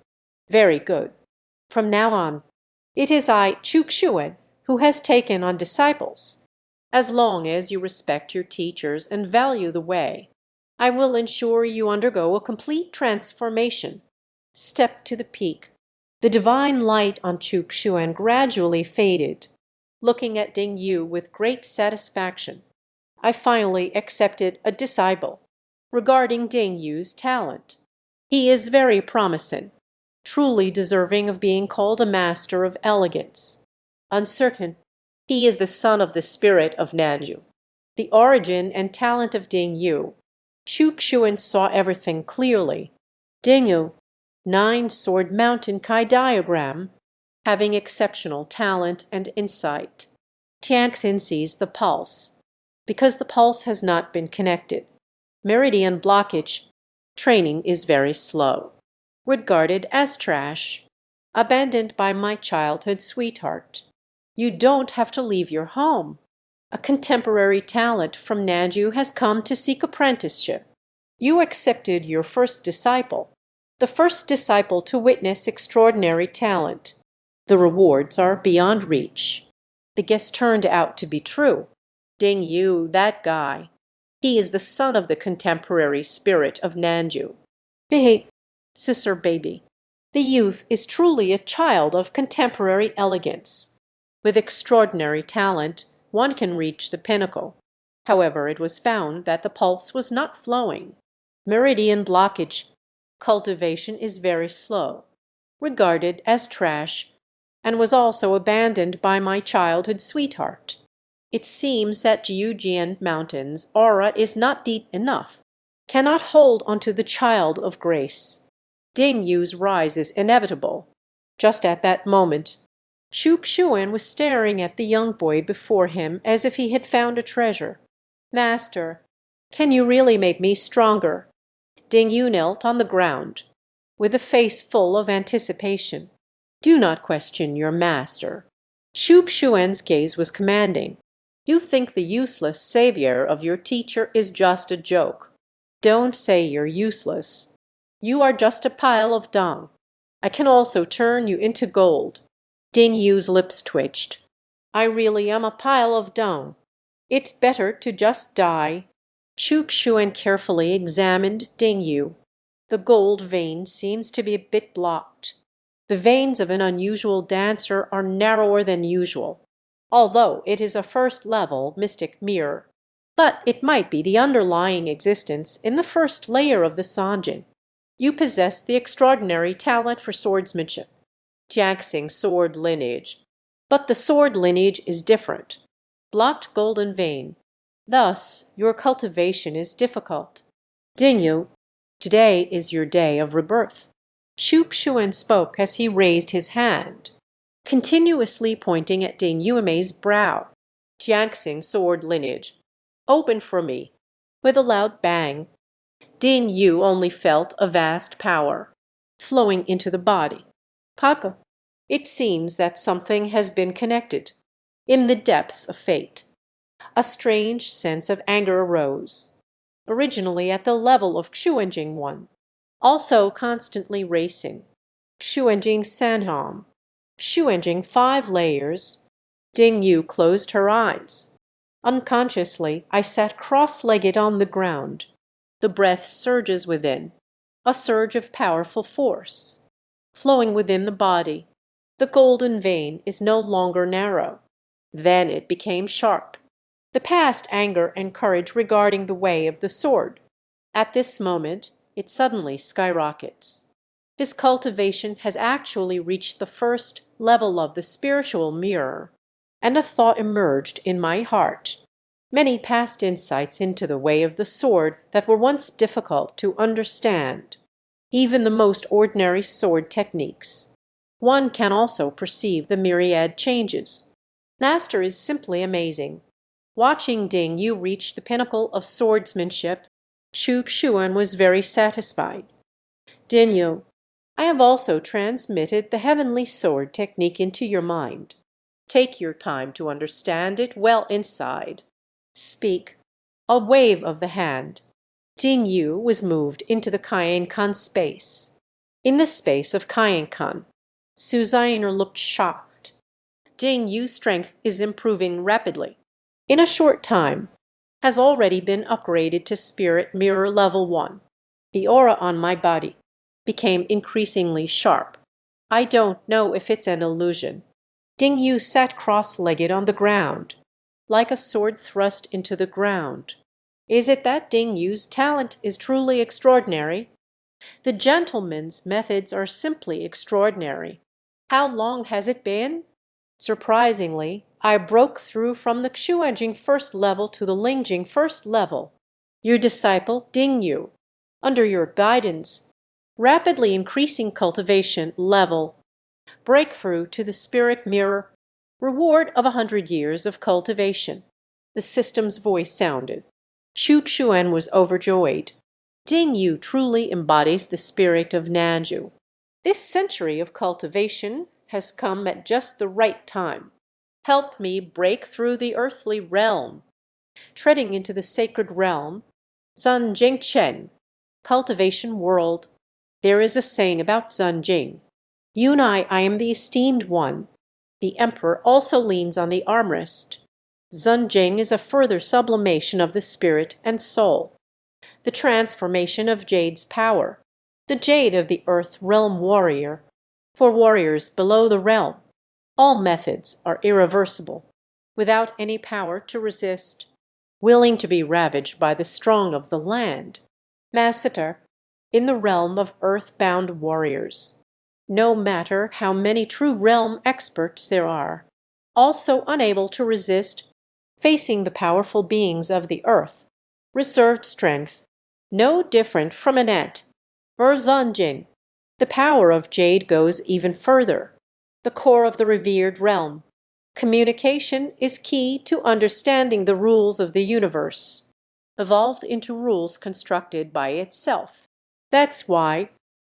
Very good. From now on, it is I, Chukshuan, who has taken on disciples. As long as you respect your teachers and value the way, I will ensure you undergo a complete transformation. Step to the peak. The divine light on Chukshuan gradually faded. Looking at Ding Yu with great satisfaction, I finally accepted a disciple. Regarding Ding Yu's talent, he is very promising, truly deserving of being called a master of elegance. Uncertain, he is the son of the spirit of Nanju. The origin and talent of Ding Yu. Chukshuan saw everything clearly. Ding Yu, 9-sword mountain Kai diagram, having exceptional talent and insight. Tianxin sees the pulse, because the pulse has not been connected. Meridian blockage. Training is very slow. Regarded as trash. Abandoned by my childhood sweetheart. You don't have to leave your home. A contemporary talent from Nanju has come to seek apprenticeship. You accepted your first disciple, the first disciple to witness extraordinary talent. The rewards are beyond reach. The guess turned out to be true. Ding Yu, that guy. He is the son of the contemporary spirit of Nanju. Behave, sister baby. The youth is truly a child of contemporary elegance. With extraordinary talent, one can reach the pinnacle. However, it was found that the pulse was not flowing. Meridian blockage. Cultivation is very slow. Regarded as trash, and was also abandoned by my childhood sweetheart. It seems that Jiujian Mountain's aura is not deep enough, cannot hold onto the child of grace. Ding Yu's rise is inevitable. Just at that moment, Chukshuan was staring at the young boy before him as if he had found a treasure. Master, can you really make me stronger? Ding Yu knelt on the ground, with a face full of anticipation. Do not question your master. Chukshuan's gaze was commanding. You think the useless savior of your teacher is just a joke. Don't say you're useless. You are just a pile of dung. I can also turn you into gold. Ding Yu's lips twitched. I really am a pile of dung. It's better to just die. Chukshuan carefully examined Ding Yu. The gold vein seems to be a bit blocked. The veins of an unusual dancer are narrower than usual, although it is a first-level mystic mirror. But it might be the underlying existence in the first layer of the Sanjin. You possess the extraordinary talent for swordsmanship, Jiaxing sword lineage. But the sword lineage is different. Blocked golden vein. Thus, your cultivation is difficult. Ding Yu, Today is your day of rebirth. Shuk-Shuen spoke as he raised his hand, continuously pointing at Ding Yuemei's brow. Jiangxing sword lineage, open for me. With a loud bang, Ding Yu only felt a vast power flowing into the body. Paka, it seems that something has been connected in the depths of fate. A strange sense of anger arose, originally at the level of Xuanjing one, also constantly racing. Xuanjing Sanhom, Xuanjing 5 layers. Ding Yu closed her eyes. Unconsciously, I sat cross-legged on the ground. The breath surges within, a surge of powerful force. Flowing within the body, the golden vein is no longer narrow. Then it became sharp. The past anger and courage regarding the way of the sword. At this moment, it suddenly skyrockets. His cultivation has actually reached the first level of the spiritual mirror, and a thought emerged in my heart. Many past insights into the way of the sword that were once difficult to understand, even the most ordinary sword techniques. One can also perceive the myriad changes. Master is simply amazing. Watching Ding Yu reach the pinnacle of swordsmanship, Shuk-Shuen was very satisfied. Ding Yu, I have also transmitted the heavenly sword technique into your mind. Take your time to understand it well inside. Speak. A wave of the hand. Ding Yu was moved into the Kaienkan space. In the space of Kaienkan, Su Zainer looked shocked. Ding Yu's strength is improving rapidly. In a short time, has already been upgraded to Spirit Mirror Level 1. The aura on my body became increasingly sharp. I don't know if it's an illusion. Ding Yu sat cross-legged on the ground, like a sword thrust into the ground. Is it that Ding Yu's talent is truly extraordinary? The gentleman's methods are simply extraordinary. How long has it been? Surprisingly, I broke through from the Xuanjing first level to the Lingjing first level. Your disciple, Ding Yu, under your guidance, rapidly increasing cultivation level, breakthrough to the spirit mirror, reward of 100 years of cultivation. The system's voice sounded. Shuk-Shuen was overjoyed. Ding Yu truly embodies the spirit of Nanju. This century of cultivation has come at just the right time. Help me break through the earthly realm. Treading into the sacred realm, Zunjing Chen, Cultivation World. There is a saying about Zunjing. Yunai, I am the esteemed one. The emperor also leans on the armrest. Zunjing is a further sublimation of the spirit and soul. The transformation of Jade's power. The Jade of the Earth Realm Warrior. For warriors below the realm, all methods are irreversible, without any power to resist, willing to be ravaged by the strong of the land. Masseter, in the realm of earth-bound warriors. No matter how many true realm experts there are, also unable to resist, facing the powerful beings of the earth. Reserved strength, no different from an ant. Erzonjing. The power of Jade goes even further. The core of the revered realm. Communication is key to understanding the rules of the universe, evolved into rules constructed by itself. That's why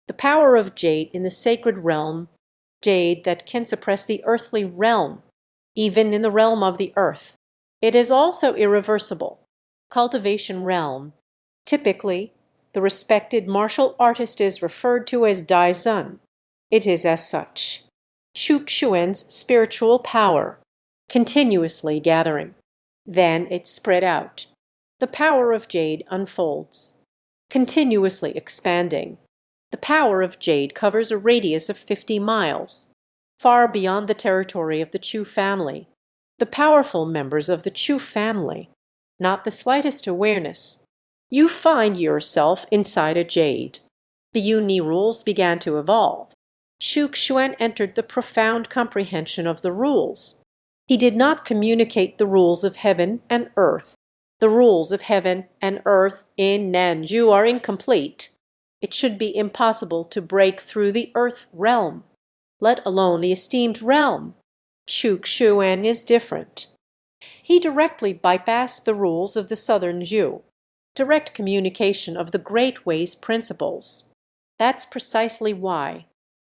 the power of Jade in the sacred realm, Jade that can suppress the earthly realm, even in the realm of the earth. It is also irreversible. Cultivation realm. Typically, the respected martial artist is referred to as Dai Zun. It is as such. Shuk-Xuen's spiritual power, continuously gathering. Then it spread out. The power of Jade unfolds, continuously expanding. The power of Jade covers a radius of 50 miles, far beyond the territory of the Chu family. The powerful members of the Chu family, not the slightest awareness. You find yourself inside a jade. The Uni rules began to evolve. Shuk-Shuen entered the profound comprehension of the rules. He did not communicate the rules of heaven and earth. The rules of heaven and earth in Nanju are incomplete. It should be impossible to break through the earth realm, let alone the esteemed realm. Chuk-Shuan is different. He directly bypassed the rules of the Southern Jew, direct communication of the Great Way's principles. That's precisely why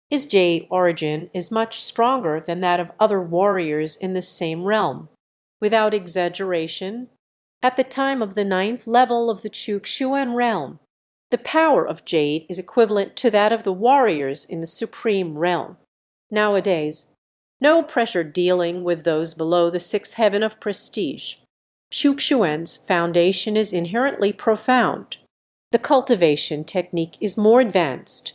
his jade origin is much stronger than that of other warriors in the same realm. Without exaggeration, at the time of the ninth level of the Chuk-Shuan realm, the power of jade is equivalent to that of the warriors in the supreme realm. Nowadays, no pressure dealing with those below the sixth heaven of prestige. Chuk-Shuan's foundation is inherently profound. The cultivation technique is more advanced.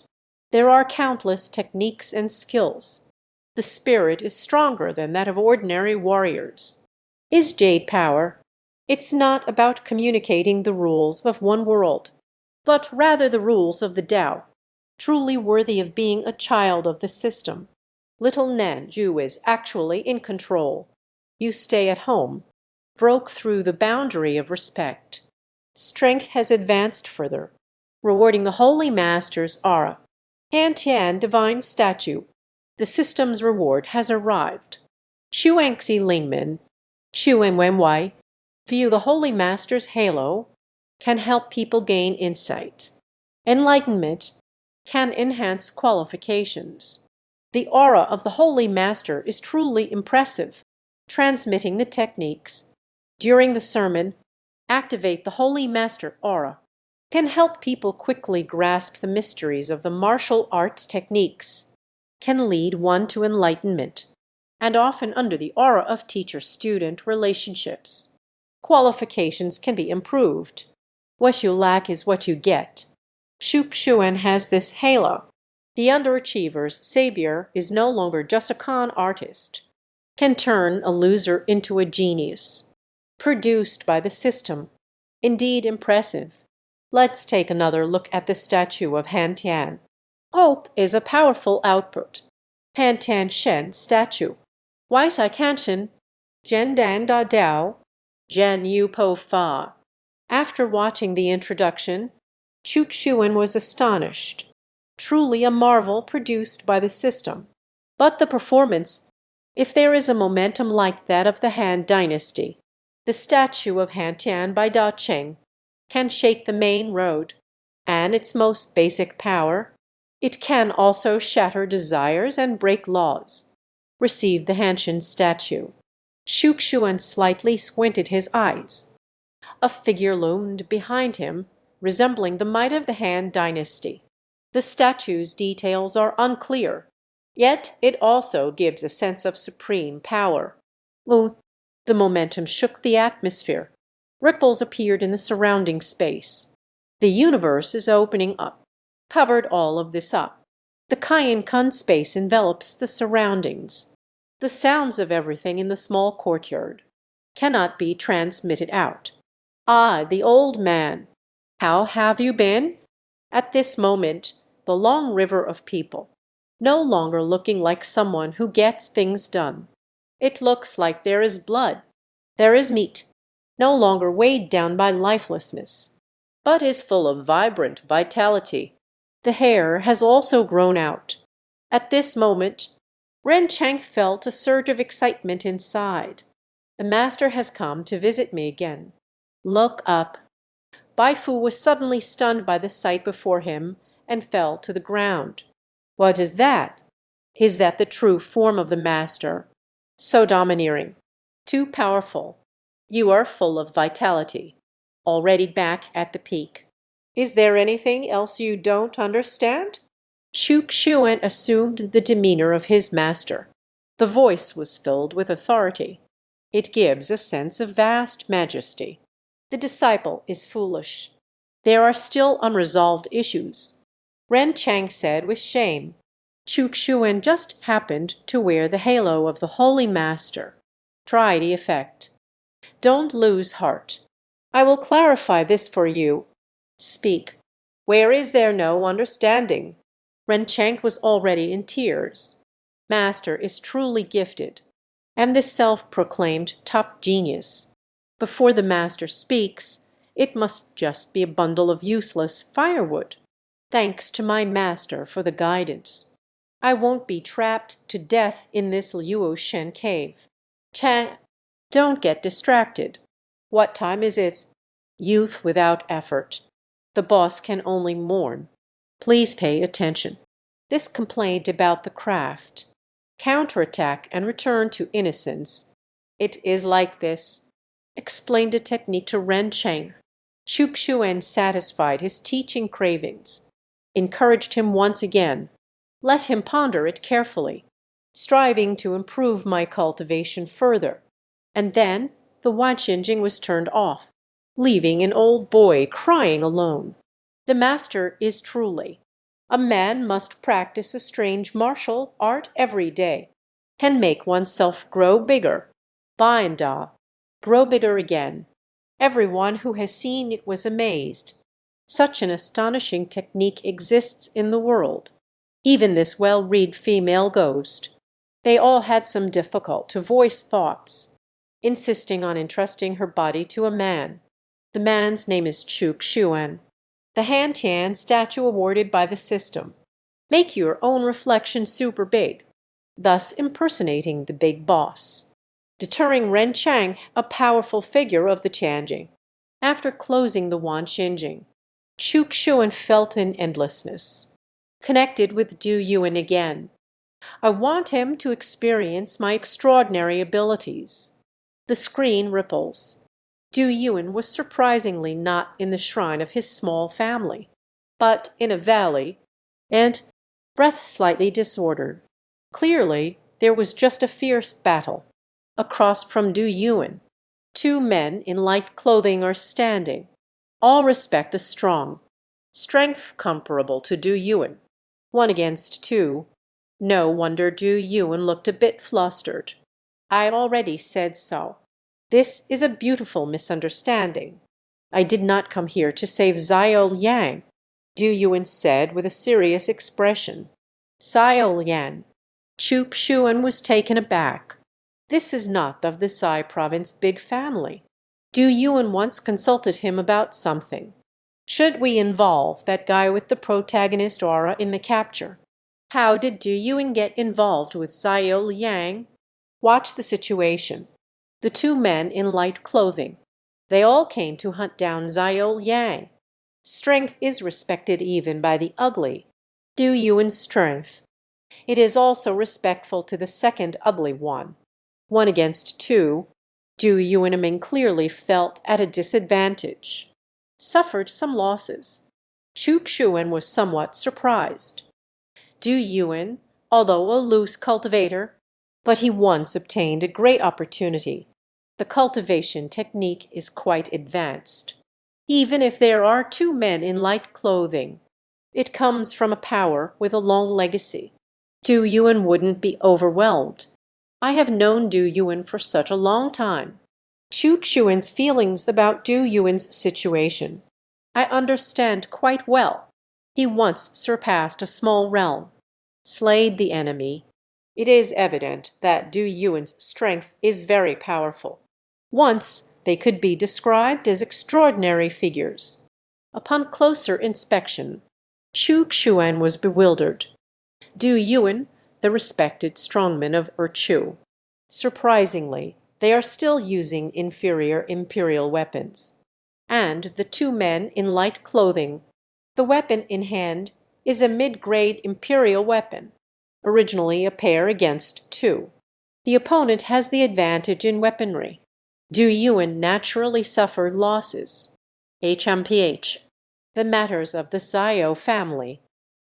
There are countless techniques and skills. The spirit is stronger than that of ordinary warriors. Is jade power? It's not about communicating the rules of one world, but rather the rules of the Tao, truly worthy of being a child of the system. Little Nan Ju is actually in control. You stay at home, broke through the boundary of respect. Strength has advanced further, rewarding the Holy Master's aura. Han Tian divine statue. The system's reward has arrived. Xuangxi Lingmen, Chuanwenwei, view the Holy Master's halo, can help people gain insight. Enlightenment can enhance qualifications. The aura of the Holy Master is truly impressive, transmitting the techniques. During the sermon, activate the Holy Master aura. Can help people quickly grasp the mysteries of the martial arts techniques. Can lead one to enlightenment, and often under the aura of teacher-student relationships. Qualifications can be improved. What you lack is what you get. Chuk-Shuan has this halo. The underachiever's savior is no longer just a con artist. Can turn a loser into a genius. Produced by the system. Indeed impressive. Let's take another look at the statue of Han Tian. Hope is a powerful output. Han Tian Shen statue. White I Kanshin, Zhen Dan Da Dao, Zhen Yu Po Fa. After watching the introduction, Chuk-Shuan was astonished. Truly a marvel produced by the system. But the performance, if there is a momentum like that of the Han dynasty, the statue of Han Tian by Da Cheng, can shake the main road, and its most basic power, it can also shatter desires and break laws. Receive the Hanshin statue. Chuk-Shuan slightly squinted his eyes. A figure loomed behind him, resembling the might of the Han dynasty. The statue's details are unclear, yet it also gives a sense of supreme power. The momentum shook the atmosphere. Ripples appeared in the surrounding space. The universe is opening up. Covered all of this up. The Kayan-Kun space envelops the surroundings. The sounds of everything in the small courtyard cannot be transmitted out. Ah, the old man. How have you been? At this moment, the long river of people, no longer looking like someone who gets things done. It looks like there is blood. There is meat, no longer weighed down by lifelessness, but is full of vibrant vitality. The hair has also grown out. At this moment, Ren Chang felt a surge of excitement inside. The master has come to visit me again. Look up. Bai Fu was suddenly stunned by the sight before him and fell to the ground. What is that? Is that the true form of the master? So domineering, too powerful. You are full of vitality, already back at the peak. Is there anything else you don't understand? Chuk-Shuan assumed the demeanor of his master. The voice was filled with authority. It gives a sense of vast majesty. The disciple is foolish. There are still unresolved issues. Ren Chang said with shame. Chuk-Shuan just happened to wear the halo of the Holy Master. Try the effect. Don't lose heart. I will clarify this for you. Speak. Where is there no understanding? Ren Chang was already in tears. Master is truly gifted, and this self-proclaimed top genius. Before the master speaks, it must just be a bundle of useless firewood. Thanks to my master for the guidance. I won't be trapped to death in this Luo Shen cave. Chang, don't get distracted. What time is it? Youth without effort. The boss can only mourn. Please pay attention. This complaint about the craft. Counterattack and return to innocence. It is like this. Explained the technique to Ren Cheng. Shukshuan satisfied his teaching cravings. Encouraged him once again. Let him ponder it carefully, striving to improve my cultivation further. And then the watch engine was turned off, leaving an old boy crying alone. The master is truly. A man must practice a strange martial art every day, can make oneself grow bigger. Binda, grow bigger again. Everyone who has seen it was amazed. Such an astonishing technique exists in the world. Even this well-read female ghost. They all had some difficult to voice thoughts, insisting on entrusting her body to a man. The man's name is Chuk Xuan, the Han Tian statue awarded by the system. Make your own reflection super big, thus impersonating the big boss. Deterring Ren Chang, a powerful figure of the Tianjing. After closing the Wan Xinjing, Chuk Xuan felt an endlessness. Connected with Du Yuan again. I want him to experience my extraordinary abilities. The screen ripples. Du Yuan was surprisingly not in the shrine of his small family, but in a valley, and breath slightly disordered. Clearly, there was just a fierce battle. Across from Du Yuan, two men in light clothing are standing. All respect the strong. Strength comparable to Du Yuan. 1 against 2. No wonder Du Yuan looked a bit flustered. I already said so. This is a beautiful misunderstanding. I did not come here to save Xiao Yang, Du Yuan said with a serious expression. Xiao Yan. Chuk Xuan was taken aback. This is not of the Sai province big family. Du Yuan once consulted him about something. Should we involve that guy with the protagonist aura in the capture? How did Du Yuan get involved with Xiao Yang? Watch the situation. The two men in light clothing. They all came to hunt down Xiao Yang. Strength is respected even by the ugly. Du Yuan's strength. It is also respectful to the second ugly one. 1 against 2. Du Yuan clearly felt at a disadvantage. Suffered some losses. Chuk Xuan was somewhat surprised. Du Yuan, although a loose cultivator, but he once obtained a great opportunity. The cultivation technique is quite advanced. Even if there are two men in light clothing, it comes from a power with a long legacy. Du Yuan wouldn't be overwhelmed. I have known Du Yuan for such a long time. Chuk Xuan's feelings about Du Yuan's situation. I understand quite well. He once surpassed a small realm, slayed the enemy. It is evident that Du Yuan's strength is very powerful. Once they could be described as extraordinary figures. Upon closer inspection, Chuk Xuan was bewildered. Du Yuan, the respected strongman of Erchu. Surprisingly, they are still using inferior imperial weapons. And the two men in light clothing, the weapon in hand is a mid-grade imperial weapon, originally a pair against 2. The opponent has the advantage in weaponry. Du Yuan naturally suffered losses. HMPH. The matters of the Xiao family.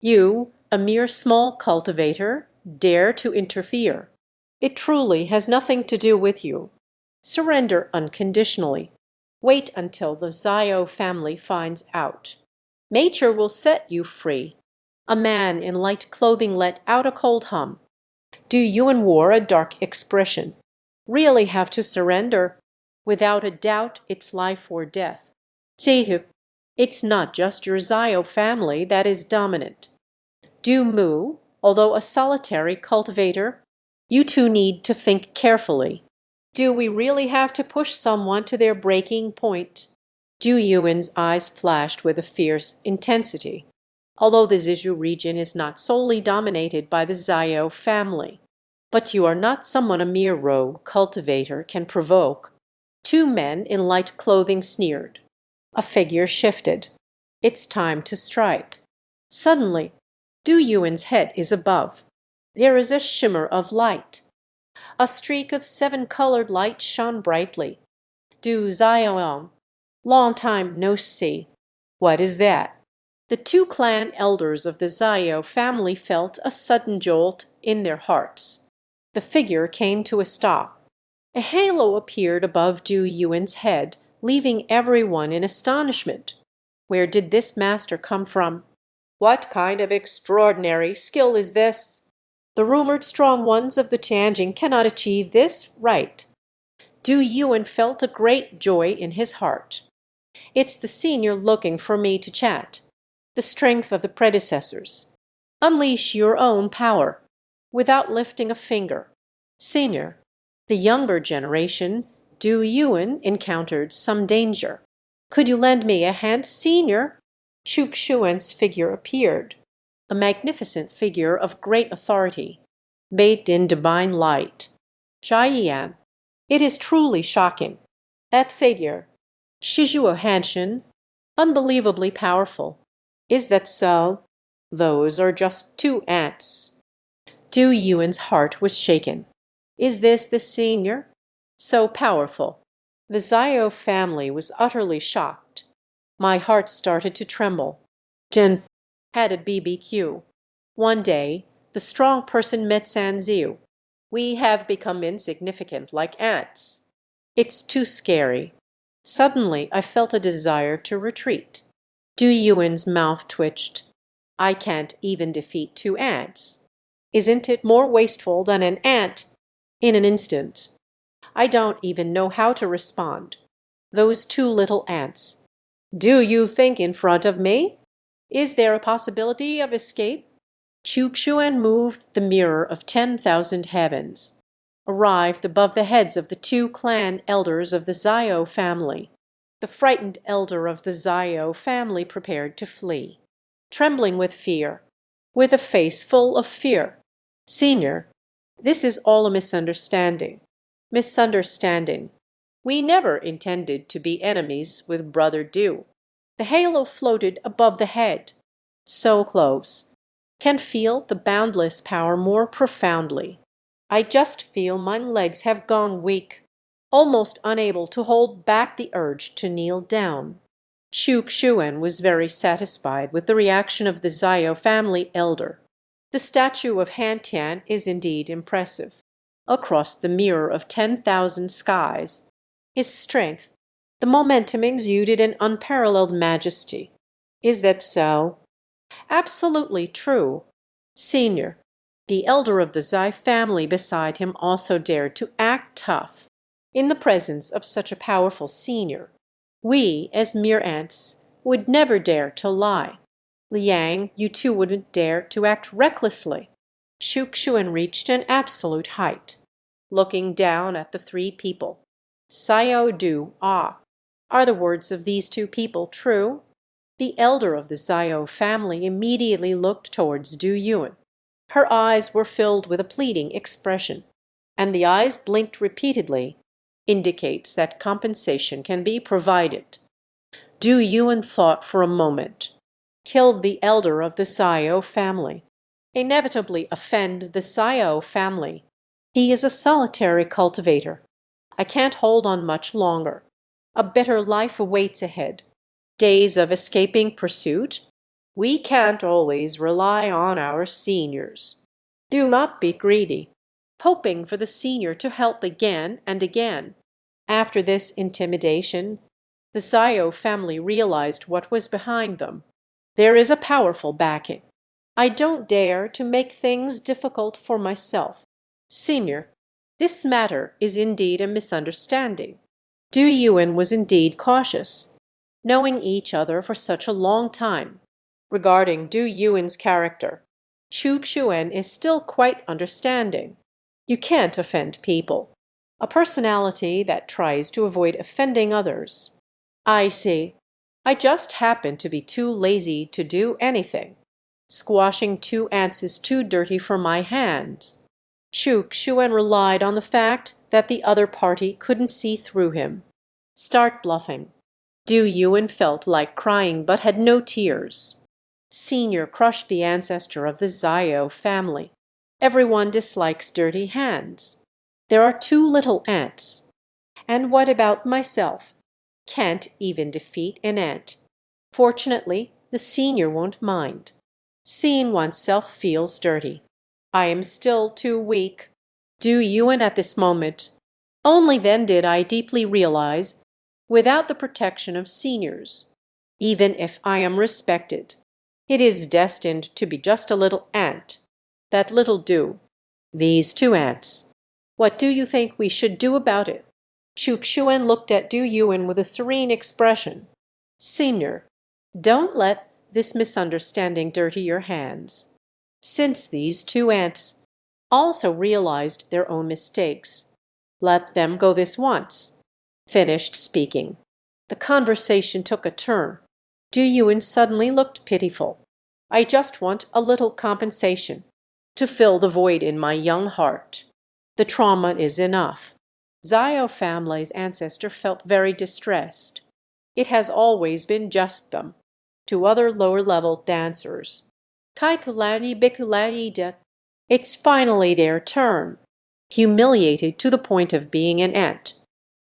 You, a mere small cultivator, dare to interfere. It truly has nothing to do with you. Surrender unconditionally. Wait until the Xiao family finds out. Nature will set you free. A man in light clothing let out a cold hum. Du Yuan wore a dark expression. Really have to surrender. Without a doubt, it's life or death. Zihu, it's not just your Xiao family that is dominant. Du Mu, although a solitary cultivator, you two need to think carefully. Do we really have to push someone to their breaking point? Du Yuan's eyes flashed with a fierce intensity. although the Zizhu region is not solely dominated by the Zhao family. But you are not someone a mere rogue cultivator can provoke. Two men in light clothing sneered. A figure shifted. It's time to strike. Suddenly, Du Yuan's head is above. There is a shimmer of light. A streak of seven-colored light shone brightly. Du Zhaoyong, long time no see. What is that? The two clan elders of the Zhao family felt a sudden jolt in their hearts. The figure came to a stop. A halo appeared above Du Yuan's head, leaving everyone in astonishment. Where did this master come from? What kind of extraordinary skill is this? The rumored strong ones of the Tianjin cannot achieve this right. Du Yuan felt a great joy in his heart. It's the senior looking for me to chat. The strength of the predecessors. Unleash your own power, without lifting a finger. Senior, the younger generation, Du Yuan, encountered some danger. Could you lend me a hand, senior? Chukshuan's figure appeared, a magnificent figure of great authority, bathed in divine light. Jiyan, it is truly shocking. That figure, Shizuo Hanshin, unbelievably powerful. Is that so? Those are just two ants. Du Yuan's heart was shaken. Is this the senior? So powerful. The Zhao family was utterly shocked. My heart started to tremble. Jen had a BBQ. One day, the strong person met Sanziu. We have become insignificant like ants. It's too scary. Suddenly, I felt a desire to retreat. Du Yuan's mouth twitched. I can't even defeat two ants. Isn't it more wasteful than an ant? In an instant, I don't even know how to respond. Those two little ants. Do you think in front of me? Is there a possibility of escape? Chukshuan moved the mirror of 10,000 heavens, arrived above the heads of the two clan elders of the Zhao family. The frightened elder of the Zhao family prepared to flee, trembling with fear, with a face full of fear. Senior, this is all a misunderstanding. Misunderstanding. We never intended to be enemies with Brother Du. The halo floated above the head, so close. Can feel the boundless power more profoundly. I just feel my legs have gone weak, almost unable to hold back the urge to kneel down. Chukshuan was very satisfied with the reaction of the Zhao family elder. The statue of Hantian is indeed impressive. Across the mirror of 10,000 skies. His strength, the momentum exuded an unparalleled majesty. Is that so? Absolutely true. Senior, the elder of the Zai family beside him also dared to act tough. In the presence of such a powerful senior, we, as mere ants, would never dare to lie. Liang, you too wouldn't dare to act recklessly. Shukshuan reached an absolute height, looking down at the three people. Xiao Du, ah, are the words of these two people true? The elder of the Zhao family immediately looked towards Du Yuan. Her eyes were filled with a pleading expression, and the eyes blinked repeatedly, indicates that compensation can be provided. Du Yuan thought for a moment. Killed the elder of the Xiao family. Inevitably offend the Xiao family. He is a solitary cultivator. I can't hold on much longer. A better life awaits ahead. Days of escaping pursuit? We can't always rely on our seniors. Do not be greedy, hoping for the senior to help again and again. After this intimidation, the Xiao family realized what was behind them. There is a powerful backing. I don't dare to make things difficult for myself. Senior, this matter is indeed a misunderstanding. Du Yuan was indeed cautious, knowing each other for such a long time. Regarding Du Yuan's character, Chukshuan is still quite understanding. You can't offend people. A personality that tries to avoid offending others. I see. I just happen to be too lazy to do anything. Squashing two ants is too dirty for my hands. Chuk Shuen relied on the fact that the other party couldn't see through him. Start bluffing. Du Yuan felt like crying but had no tears. Senior crushed the ancestor of the Zio family. Everyone dislikes dirty hands. There are two little ants. And what about myself? Can't even defeat an ant. Fortunately, the senior won't mind. Seeing oneself feels dirty. I am still too weak. Du Yuan at this moment. Only then did I deeply realize, without the protection of seniors, even if I am respected, it is destined to be just a little ant. That little Du. These two ants. What do you think we should do about it? Chuk Shuen looked at Du Yuan with a serene expression. Senior, don't let this misunderstanding dirty your hands. Since these two ants also realized their own mistakes, let them go this once. Finished speaking. The conversation took a turn. Du Yuan suddenly looked pitiful. I just want a little compensation to fill the void in my young heart. The trauma is enough. Zio family's ancestor felt very distressed. It has always been just them. To other lower-level dancers. Kaikulari bikulari. It's finally their turn. Humiliated to the point of being an ant.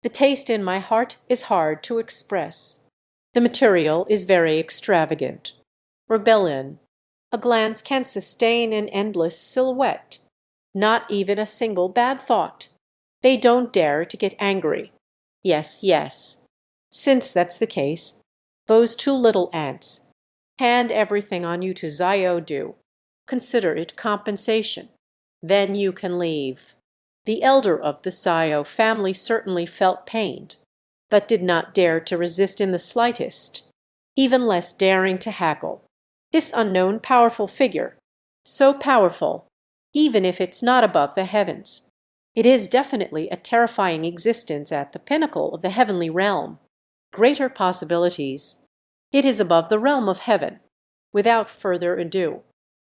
The taste in my heart is hard to express. The material is very extravagant. Rebellion. A glance can sustain an endless silhouette. Not even a single bad thought. They don't dare to get angry. Yes, yes. Since that's the case, those two little ants, hand everything on you to Zio Du. Consider it compensation. Then you can leave. The elder of the Zio family certainly felt pained, but did not dare to resist in the slightest, even less daring to hackle. This unknown powerful figure, so powerful, even if it's not above the heavens. It is definitely a terrifying existence at the pinnacle of the heavenly realm. Greater possibilities. It is above the realm of heaven. Without further ado,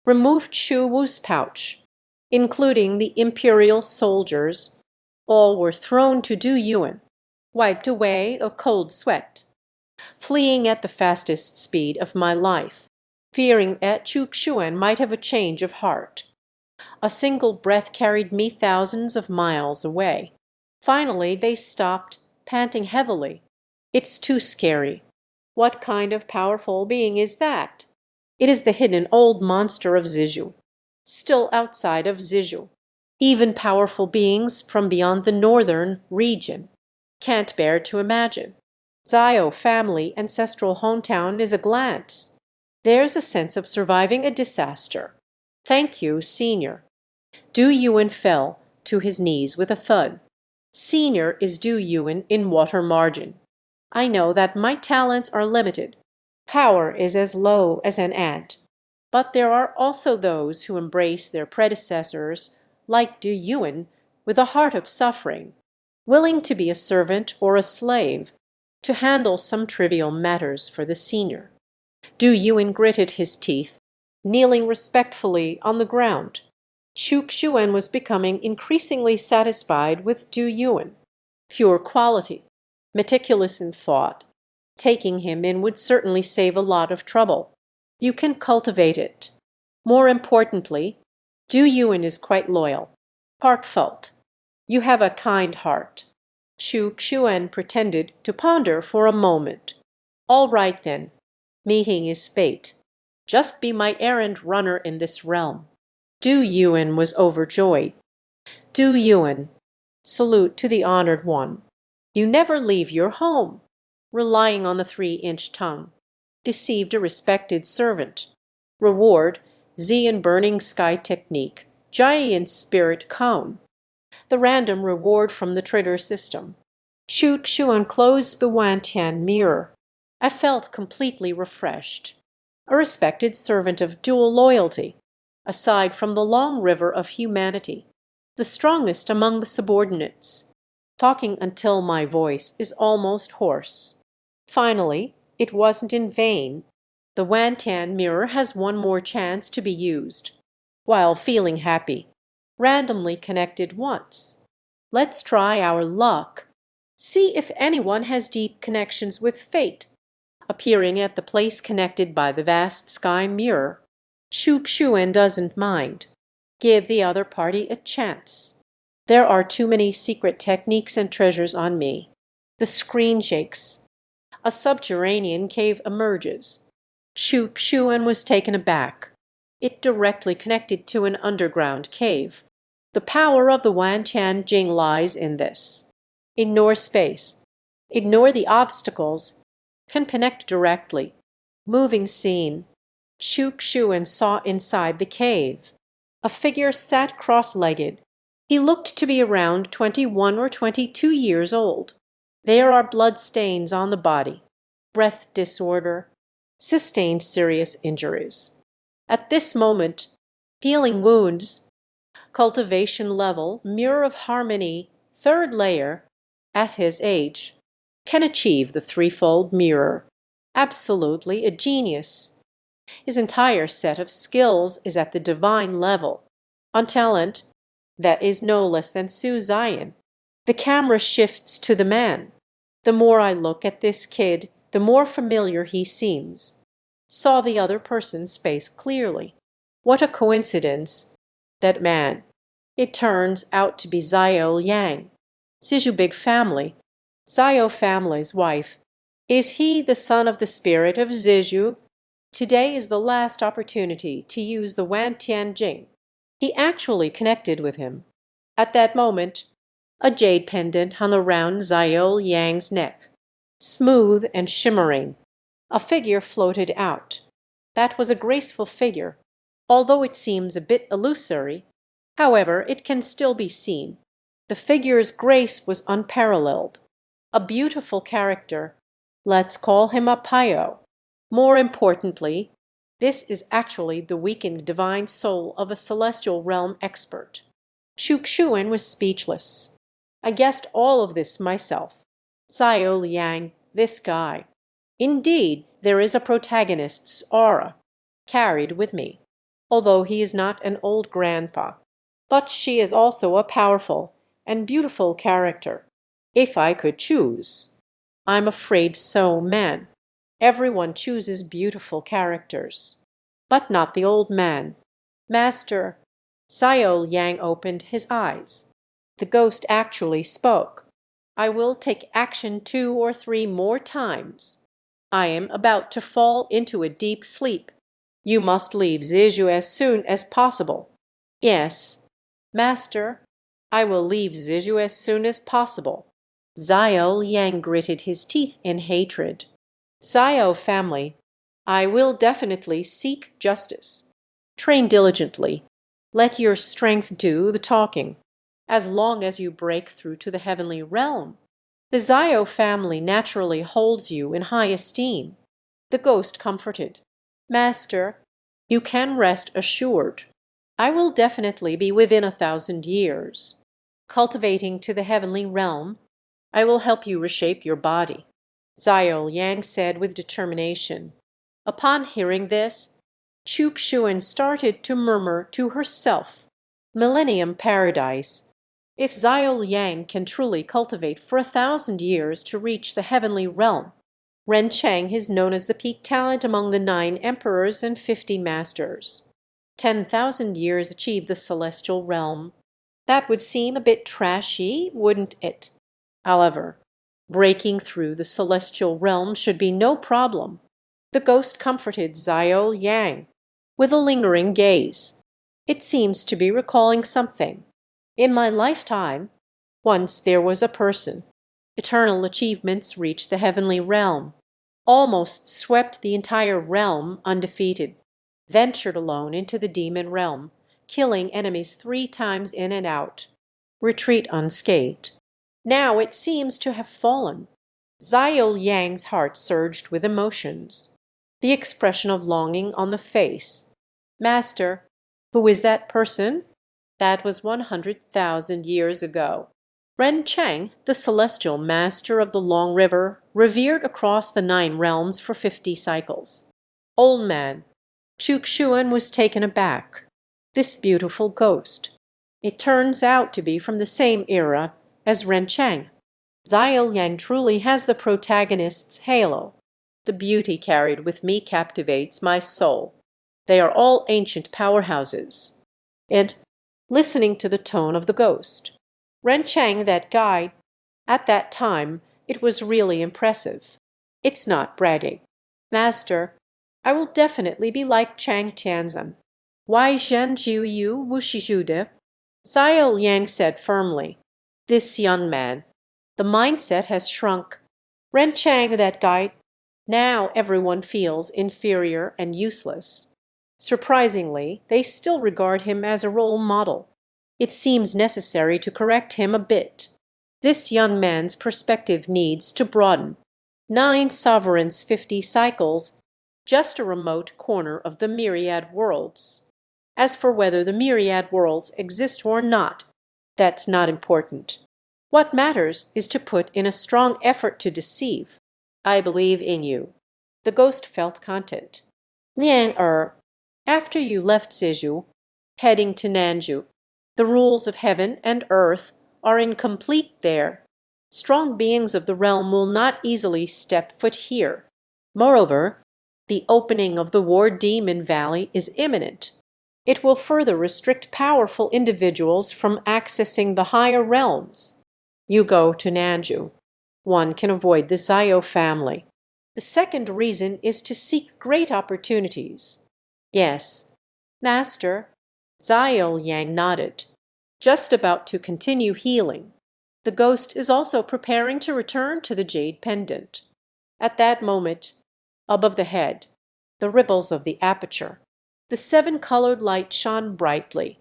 remove Chu Wu's pouch, including the imperial soldiers. All were thrown to Du Yuan, wiped away a cold sweat, fleeing at the fastest speed of my life, fearing that Chuk Shuen might have a change of heart. A single breath carried me thousands of miles away. Finally they stopped, panting heavily. It's too scary. What kind of powerful being is that? It is the hidden old monster of Zizhu, still outside of Zizhu. Even powerful beings from beyond the northern region can't bear to imagine. Zio family ancestral hometown is a glance. There's a sense of surviving a disaster. Thank you, Senior. Du Yuan fell to his knees with a thud. Senior is Du Yuan in water margin. I know that my talents are limited. Power is as low as an ant. But there are also those who embrace their predecessors, like Du Yuan, with a heart of suffering, willing to be a servant or a slave, to handle some trivial matters for the senior. Du Yuan gritted his teeth, kneeling respectfully on the ground. Chuk Shuen was becoming increasingly satisfied with Du Yuan. Pure quality, meticulous in thought. Taking him in would certainly save a lot of trouble. You can cultivate it. More importantly, Du Yuan is quite loyal, heartfelt. You have a kind heart. Chuk Shuen pretended to ponder for a moment. All right then, meeting is fate. Just be my errand runner in this realm. Du Yuan was overjoyed. Du Yuan, salute to the honored one. You never leave your home, relying on the 3-inch tongue. Deceived a respected servant. Reward, Xian burning sky technique, giant spirit cone. The random reward from the trigger system. Chuk Shuen closed the Wantian mirror. I felt completely refreshed. A respected servant of dual loyalty, aside from the long river of humanity, the strongest among the subordinates. Talking until my voice is almost hoarse. Finally, it wasn't in vain. The Wantian mirror has one more chance to be used. While feeling happy, randomly connected once. Let's try our luck. See if anyone has deep connections with fate, appearing at the place connected by the vast sky mirror. Shuk doesn't mind. Give the other party a chance. There are too many secret techniques and treasures on me. The screen shakes. A subterranean cave emerges. Shuk was taken aback. It directly connected to an underground cave. The power of the Wantian Jing lies in this. Ignore space. Ignore the obstacles. Can connect directly. Moving scene. Shuk saw inside the cave. A figure sat cross-legged. He looked to be around 21 or 22 years old. There are blood stains on the body, breath disorder, sustained serious injuries. At this moment, healing wounds, cultivation level, mirror of harmony, third layer, at his age, can achieve the threefold mirror. Absolutely a genius. His entire set of skills is at the divine level. On talent, that is no less than Su Zion. The camera shifts to the man. The more I look at this kid, the more familiar he seems. Saw the other person's face clearly. What a coincidence. That man. It turns out to be Zio Yang. Siju big family. Zio family's wife. Is he the son of the spirit of Ziju? Today is the last opportunity to use the Wantian Jing. He actually connected with him. At that moment, a jade pendant hung around Zio Yang's neck, smooth and shimmering. A figure floated out. That was a graceful figure, although it seems a bit illusory. However, it can still be seen. The figure's grace was unparalleled. A beautiful character. Let's call him a Payo. More importantly, this is actually the weakened divine soul of a celestial realm expert. Shuk was speechless. I guessed all of this myself. Zio Liang, this guy. Indeed, there is a protagonist's aura carried with me, although he is not an old grandpa. But she is also a powerful and beautiful character. If I could choose. I'm afraid so, man. Everyone chooses beautiful characters. But not the old man. Master. Zio Yang opened his eyes. The ghost actually spoke. I will take action 2 or 3 more times. I am about to fall into a deep sleep. You must leave Ziju as soon as possible. Yes. Master, I will leave Ziju as soon as possible. Zio Yang gritted his teeth in hatred. Zio family, I will definitely seek justice. Train diligently. Let your strength do the talking, as long as you break through to the heavenly realm. The Zio family naturally holds you in high esteem. The ghost comforted. Master, you can rest assured. I will definitely be within 1,000 years. Cultivating to the heavenly realm, I will help you reshape your body. Zio Yang said with determination. Upon hearing this, Chuk started to murmur to herself, Millennium Paradise. If Zio Yang can truly cultivate for 1,000 years to reach the heavenly realm, Ren Chang is known as the peak talent among the 9 emperors and 50 masters. 10,000 years achieve the celestial realm. That would seem a bit trashy, wouldn't it? However, breaking through the celestial realm should be no problem. The ghost comforted Zio Yang with a lingering gaze. It seems to be recalling something. In my lifetime, once there was a person. Eternal achievements reached the heavenly realm. Almost swept the entire realm undefeated. Ventured alone into the demon realm, killing enemies 3 times in and out. Retreat unscathed. Now it seems to have fallen. Zio Yang's heart surged with emotions. The expression of longing on the face. Master, who is that person? That was 100,000 years ago. Ren Cheng, the celestial master of the Long River, revered across the 9 realms for 50 cycles. Old man. Chukshuan was taken aback. This beautiful ghost. It turns out to be from the same era as Ren Chang. Zhao Yang truly has the protagonist's halo. The beauty carried with me captivates my soul. They are all ancient powerhouses. And listening to the tone of the ghost. Ren Chang, that guy, at that time, it was really impressive. It's not bragging. Master, I will definitely be like Chang Tianzan. Wai Zhen Jiu Yu Wu Shizhude? Zhao Yang said firmly. This young man. The mindset has shrunk. Ren Chang, that guy, now everyone feels inferior and useless. Surprisingly, they still regard him as a role model. It seems necessary to correct him a bit. This young man's perspective needs to broaden. 9 sovereigns, 50 cycles, just a remote corner of the myriad worlds. As for whether the myriad worlds exist or not, that's not important. What matters is to put in a strong effort to deceive. I believe in you. The ghost felt content. Liang after you left Zizhu, heading to Nanju, the rules of heaven and earth are incomplete there. Strong beings of the realm will not easily step foot here. Moreover, the opening of the War Demon Valley is imminent. It will further restrict powerful individuals from accessing the higher realms. You go to Nanju. One can avoid the Zhao family. The second reason is to seek great opportunities. Yes, Master. Zhao Yang nodded. Just about to continue healing. The ghost is also preparing to return to the jade pendant. At that moment, above the head, the ripples of the aperture, the 7-colored light shone brightly.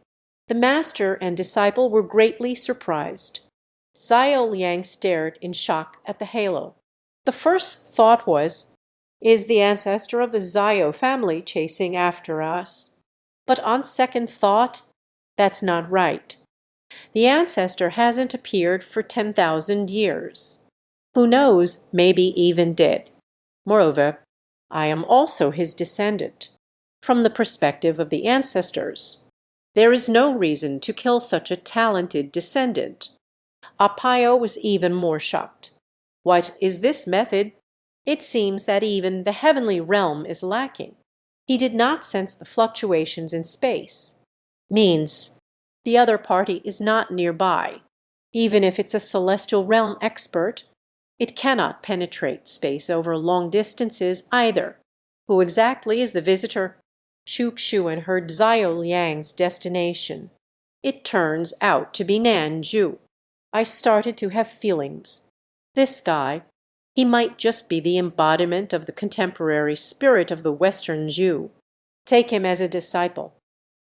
The master and disciple were greatly surprised. Zhao Yang stared in shock at the halo. The first thought was, is the ancestor of the Zhao family chasing after us? But on second thought, that's not right. The ancestor hasn't appeared for 10,000 years. Who knows, maybe even dead. Moreover, I am also his descendant. From the perspective of the ancestors, there is no reason to kill such a talented descendant. Apio was even more shocked. What is this method? It seems that even the heavenly realm is lacking. He did not sense the fluctuations in space. Means the other party is not nearby. Even if it's a celestial realm expert, it cannot penetrate space over long distances either. Who exactly is the visitor? Chukshuan heard Zhao Yang's destination. It turns out to be Nanju. I started to have feelings. This guy, he might just be the embodiment of the contemporary spirit of the Western Jew. Take him as a disciple.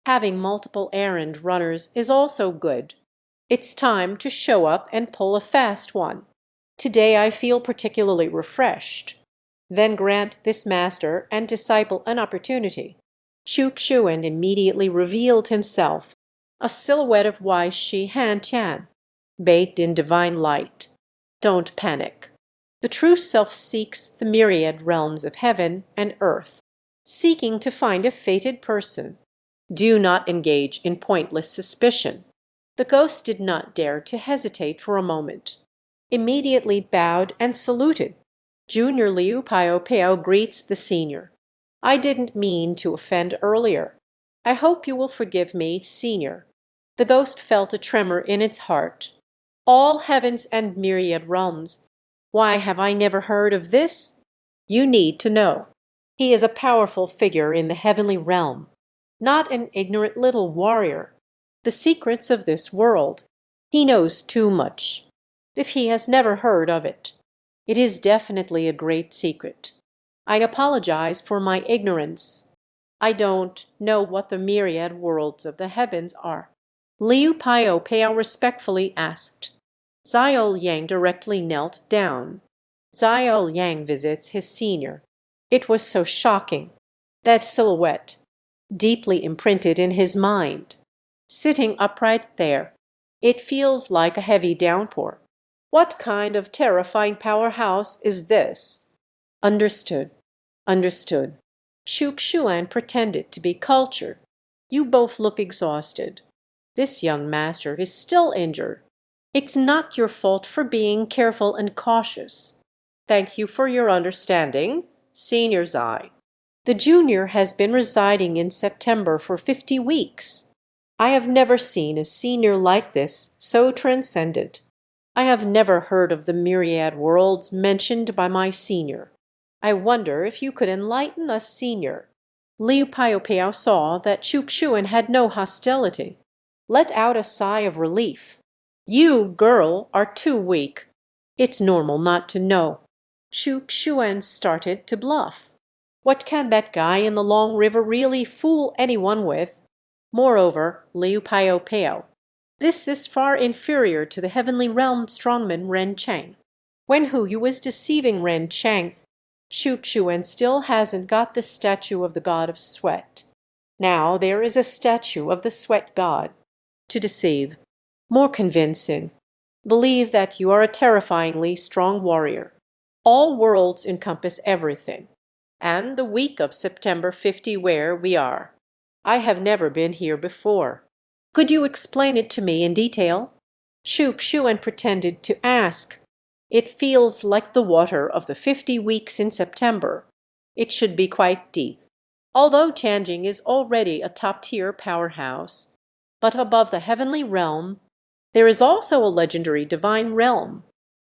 Having multiple errand runners is also good. It's time to show up and pull a fast one. Today I feel particularly refreshed. Then grant this master and disciple an opportunity. Chukshuan immediately revealed himself, a silhouette of Wai Shi Han Tian, bathed in divine light. Don't panic. The true self seeks the myriad realms of heaven and earth, seeking to find a fated person. Do not engage in pointless suspicion. The ghost did not dare to hesitate for a moment. Immediately bowed and saluted. Junior Liu Pio Pio greets the senior. I didn't mean to offend earlier. I hope you will forgive me, senior. The ghost felt a tremor in its heart. All heavens and myriad realms. Why have I never heard of this? You need to know. He is a powerful figure in the heavenly realm, not an ignorant little warrior. The secrets of this world. He knows too much. If he has never heard of it, it is definitely a great secret. I apologize for my ignorance. I don't know what the myriad worlds of the heavens are. Liu Pio Pao respectfully asked. Zhao Yang directly knelt down. Zhao Yang visits his senior. It was so shocking. That silhouette, deeply imprinted in his mind, sitting upright there. It feels like a heavy downpour. What kind of terrifying powerhouse is this? Understood. Understood. Xuan pretended to be cultured. You both look exhausted. This young master is still injured. It's not your fault for being careful and cautious. Thank you for your understanding. Senior's eye. The junior has been residing in September for 50 weeks. I have never seen a senior like this, so transcendent. I have never heard of the myriad worlds mentioned by my senior. I wonder if you could enlighten us, senior. Liu Piao saw that Xuan had no hostility. Let out a sigh of relief. You, girl, are too weak. It's normal not to know. Xuan started to bluff. What can that guy in the Long River really fool anyone with? Moreover, Liu Piao, this is far inferior to the heavenly realm strongman Ren Chang. When Yu was deceiving Ren Chang, Xuan still hasn't got the statue of the god of sweat. Now there is a statue of the sweat god. To deceive. More convincing. Believe that you are a terrifyingly strong warrior. All worlds encompass everything. And the week of September 50 where we are. I have never been here before. Could you explain it to me in detail? Xuan pretended to ask. It feels like the water of the 50 weeks in September. It should be quite deep. Although Tianjing is already a top-tier powerhouse. But above the heavenly realm, there is also a legendary divine realm.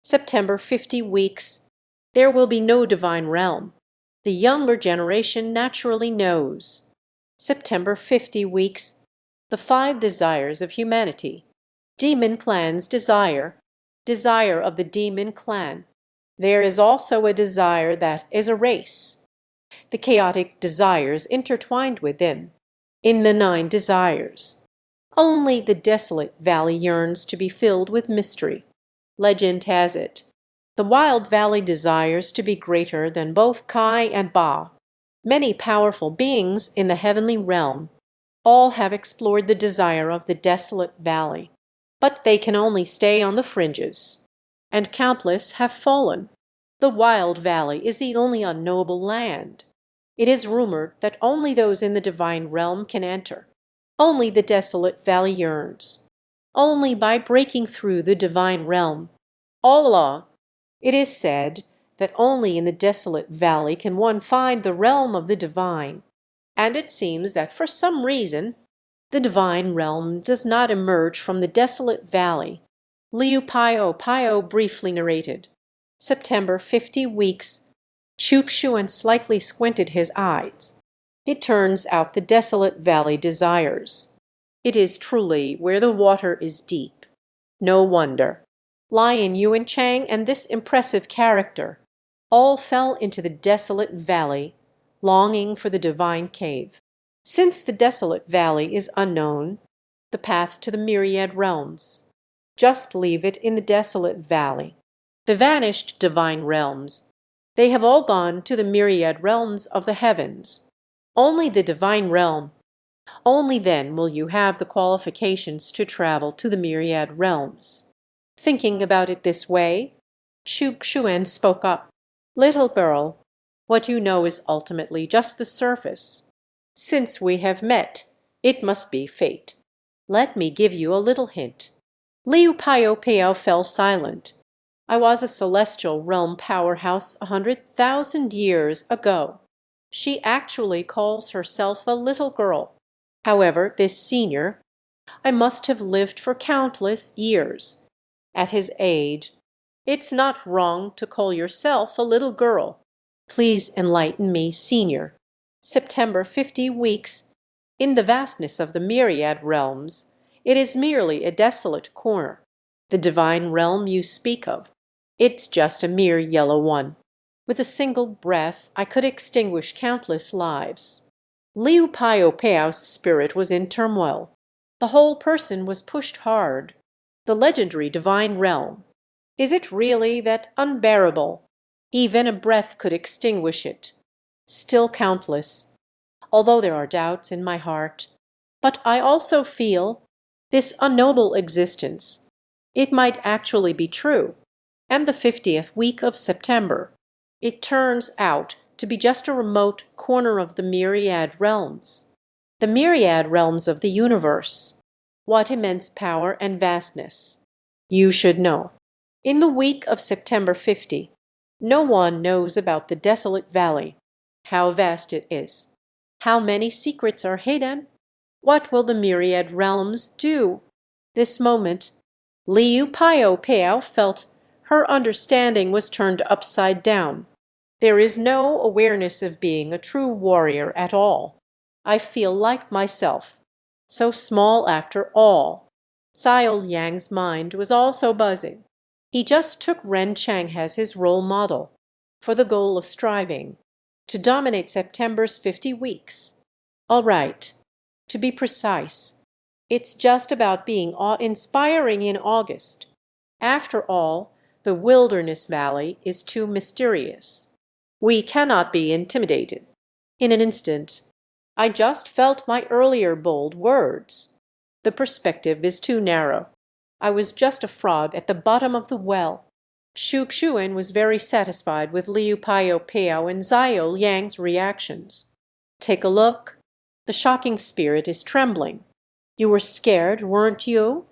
September 50 weeks. There will be no divine realm. The younger generation naturally knows. September 50 weeks. The 5 desires of humanity. Demon clan's desire. Desire of the demon clan. There is also a desire that is a race. The chaotic desires intertwined within. In the 9 desires. Only the desolate valley yearns to be filled with mystery. Legend has it. The wild valley desires to be greater than both Kai and Ba. Many powerful beings in the heavenly realm. All have explored the desire of the desolate valley. But they can only stay on the fringes. And countless have fallen. The wild valley is the only unknowable land. It is rumored that only those in the divine realm can enter. Only the desolate valley yearns. Only by breaking through the divine realm. All along, it is said that only in the desolate valley can one find the realm of the divine. And it seems that for some reason, the divine realm does not emerge from the desolate valley. Liu Piao briefly narrated. September 50 weeks. Xuan slightly squinted his eyes. It turns out the desolate valley desires. It is truly where the water is deep. No wonder. Lion Yuan Chang and this impressive character all fell into the desolate valley, longing for the divine cave. Since the desolate valley is unknown, the path to the myriad realms, just leave it in the desolate valley. The vanished divine realms, they have all gone to the myriad realms of the heavens. Only the divine realm, only then will you have the qualifications to travel to the myriad realms. Thinking about it this way, Xuan spoke up. Little girl, what you know is ultimately just the surface. Since we have met, it must be fate. Let me give you a little hint. Liu Piao fell silent. I was a celestial realm powerhouse 100,000 years ago. She actually calls herself a little girl. However, this senior, I must have lived for countless years. At his age, it's not wrong to call yourself a little girl. Please enlighten me, senior. September 50 weeks. In the vastness of the myriad realms, it is merely a desolate corner. The divine realm you speak of, it's just a mere yellow one. With a single breath, I could extinguish countless lives. Liu Piao's spirit was in turmoil. The whole person was pushed hard. The legendary divine realm. Is it really that unbearable? Even a breath could extinguish it. Still countless, although there are doubts in my heart. But I also feel this unknown existence. It might actually be true. And the 50th week of September. It turns out to be just a remote corner of the myriad realms. The myriad realms of the universe. What immense power and vastness! You should know. In the week of September 50, no one knows about the desolate valley, how vast it is. How many secrets are hidden? What will the myriad realms do? This moment, Liu Pio Pao felt her understanding was turned upside down. There is no awareness of being a true warrior at all. I feel like myself, so small after all. Xiao Yang's mind was also buzzing. He just took Ren Chang as his role model for the goal of striving to dominate September's 50 weeks. All right, to be precise, it's just about being awe-inspiring in August. After all, the Wilderness Valley is too mysterious. We cannot be intimidated. In an instant, I just felt my earlier bold words. The perspective is too narrow. I was just a frog at the bottom of the well. Xu Xuan was very satisfied with Liu Pio Pao and Xiao Yang's reactions. Take a look. The shocking spirit is trembling. You were scared, weren't you?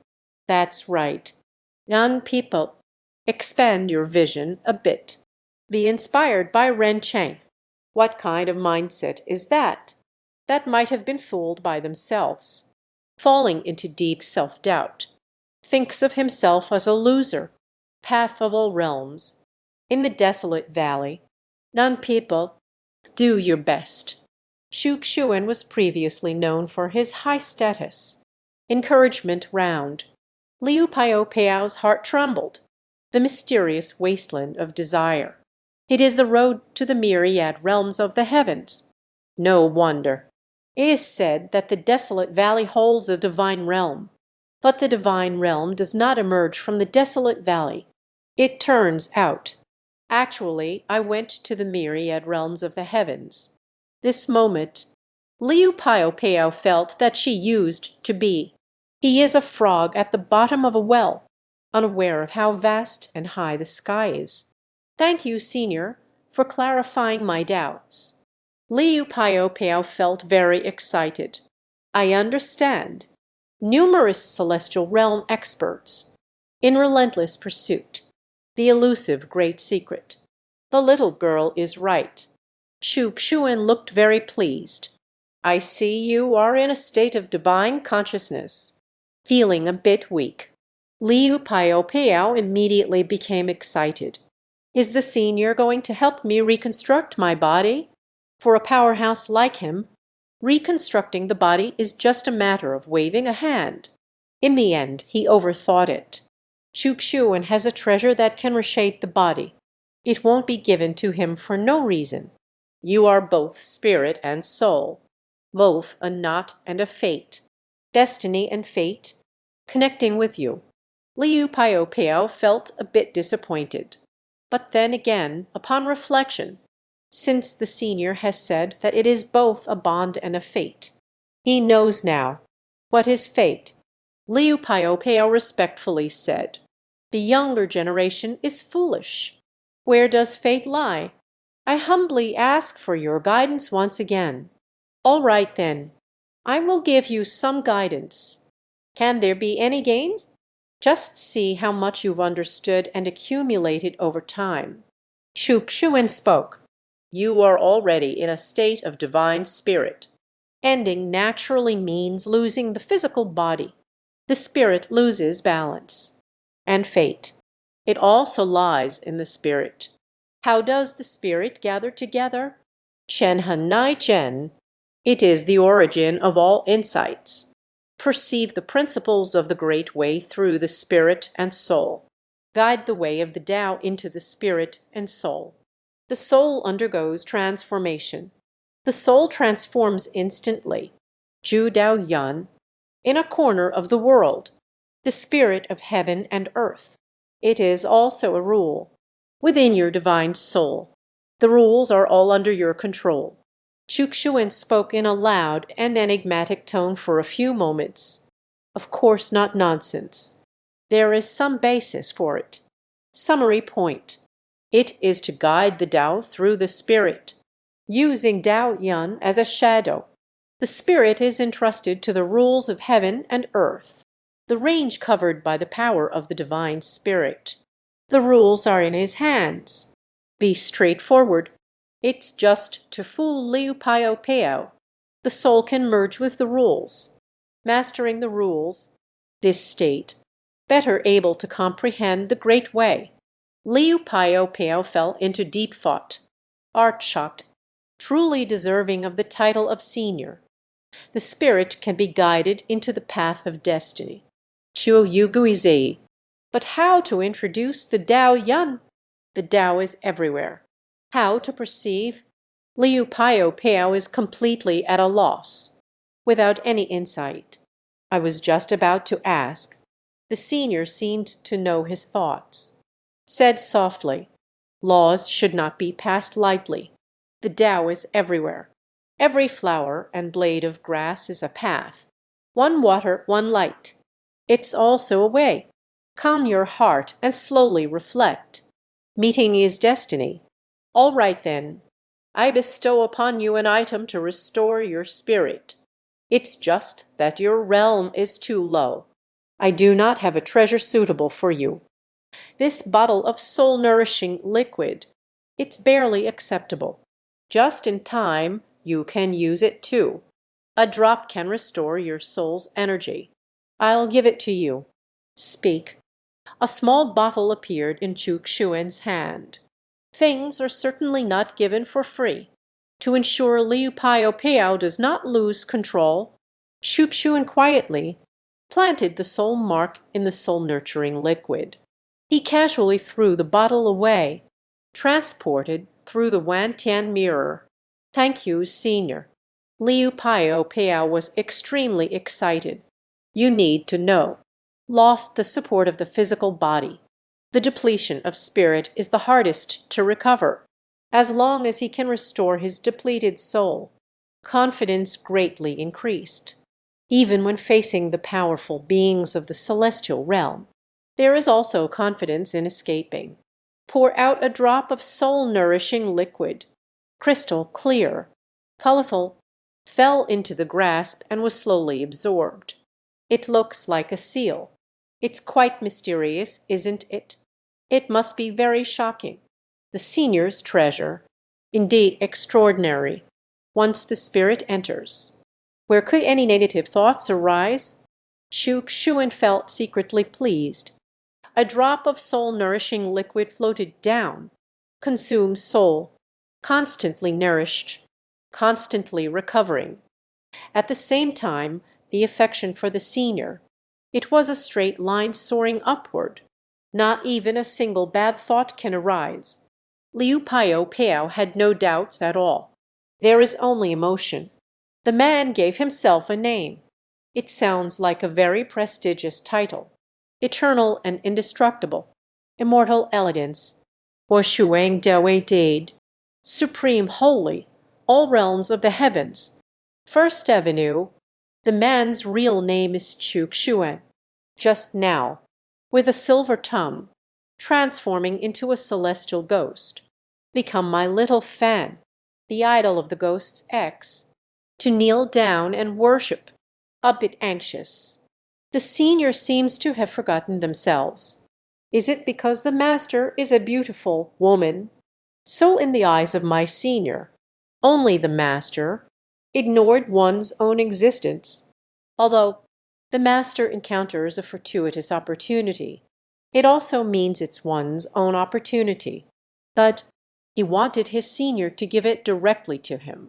That's right. Young people, expand your vision a bit. Be inspired by Ren Chang. What kind of mindset is that? That might have been fooled by themselves, falling into deep self-doubt. Thinks of himself as a loser, path of all realms. In the desolate valley, none people, do your best. Xu Xuan was previously known for his high status. Encouragement round. Liu Pio Pao's heart trembled. The mysterious wasteland of desire. It is the road to the myriad realms of the heavens. No wonder. It is said that the desolate valley holds a divine realm. But the divine realm does not emerge from the desolate valley. It turns out. Actually, I went to the myriad realms of the heavens. This moment, Liu Pio Pao felt that she used to be. He is a frog at the bottom of a well, unaware of how vast and high the sky is. Thank you, Senior, for clarifying my doubts. Liu Pio Pao felt very excited. I understand. Numerous celestial realm experts. In relentless pursuit. The elusive great secret. The little girl is right. Xu Xuan looked very pleased. I see you are in a state of divine consciousness. Feeling a bit weak. Liu Pio Pao immediately became excited. Is the senior going to help me reconstruct my body? For a powerhouse like him, reconstructing the body is just a matter of waving a hand. In the end, he overthought it. Xu Xuan has a treasure that can reshape the body. It won't be given to him for no reason. You are both spirit and soul, both a knot and a fate, destiny and fate, connecting with you. Liu Pio Pao felt a bit disappointed. But then again, upon reflection, since the senior has said that it is both a bond and a fate, he knows now. What is fate? Liu Pio Pao respectfully said. The younger generation is foolish. Where does fate lie? I humbly ask for your guidance once again. All right then, I will give you some guidance. Can there be any gains? Just see how much you've understood and accumulated over time. Xu Xuan spoke. You are already in a state of divine spirit. Ending naturally means losing the physical body. The spirit loses balance. And fate. It also lies in the spirit. How does the spirit gather together? Chen Han Nai Chen. It is the origin of all insights. Perceive the principles of the great way through the spirit and soul. Guide the way of the Tao into the spirit and soul. The soul undergoes transformation. The soul transforms instantly. Ju Dao Yan. In a corner of the world. The spirit of heaven and earth. It is also a rule. Within your divine soul. The rules are all under your control. Xu Xuan spoke in a loud and enigmatic tone for a few moments. Of course not nonsense. There is some basis for it. Summary point. It is to guide the Tao through the spirit. using Tao Yun as a shadow. The spirit is entrusted to the rules of heaven and earth, the range covered by the power of the divine spirit. The rules are in his hands. Be straightforward. It's just to fool Liu Pio Pao. The soul can merge with the rules. Mastering the rules, this state, better able to comprehend the great way. Liu Pio Pao fell into deep thought, art-shocked, truly deserving of the title of senior. The spirit can be guided into the path of destiny. Chuo Yuguizei. But how to introduce the Tao Yun? The Tao is everywhere. How to perceive? Liu Pio Pao is completely at a loss, without any insight. I was just about to ask. The senior seemed to know his thoughts. Said softly, laws should not be passed lightly. The Tao is everywhere. Every flower and blade of grass is a path. One water, one light. It's also a way. Calm your heart and slowly reflect. Meeting is destiny. All right then. I bestow upon you an item to restore your spirit. It's just that your realm is too low. I do not have a treasure suitable for you. This bottle of soul-nourishing liquid, it's barely acceptable. Just in time, you can use it too. A drop can restore your soul's energy. I'll give it to you. Speak. A small bottle appeared in Chuk Xuan's hand. Things are certainly not given for free. To ensure Liu Pio Pao does not lose control, Chuk Xuan quietly planted the soul mark in the soul-nurturing liquid. He casually threw the bottle away, transported through the Wantian mirror. Thank you, senior. Liu Pio Pao was extremely excited. You need to know. Lost the support of the physical body. The depletion of spirit is the hardest to recover. As long as he can restore his depleted soul, confidence greatly increased. Even when facing the powerful beings of the celestial realm, there is also confidence in escaping. Pour out a drop of soul-nourishing liquid, crystal clear, colorful, fell into the grasp and was slowly absorbed. It looks like a seal. It's quite mysterious, isn't it? It must be very shocking. The senior's treasure, indeed extraordinary, once the spirit enters. Where could any negative thoughts arise? Chuk Xuan felt secretly pleased. A drop of soul-nourishing liquid floated down, consumed soul, constantly nourished, constantly recovering. At the same time, the affection for the senior. It was a straight line soaring upward. Not even a single bad thought can arise. Liu Pio Pao had no doubts at all. There is only emotion. The man gave himself a name. It sounds like a very prestigious title. Eternal and indestructible. Immortal elegance. Or Shuang Dawei Dade. Supreme holy. All realms of the heavens. First Avenue. The man's real name is Chuk Xuan. Just now, with a silver tongue, transforming into a celestial ghost. Become my little fan, the idol of the ghost's ex. To kneel down and worship. A bit anxious. The senior seems to have forgotten themselves. Is it because the master is a beautiful woman? So in the eyes of my senior, only the master ignored one's own existence. Although the master encounters a fortuitous opportunity, it also means it's one's own opportunity. But he wanted his senior to give it directly to him.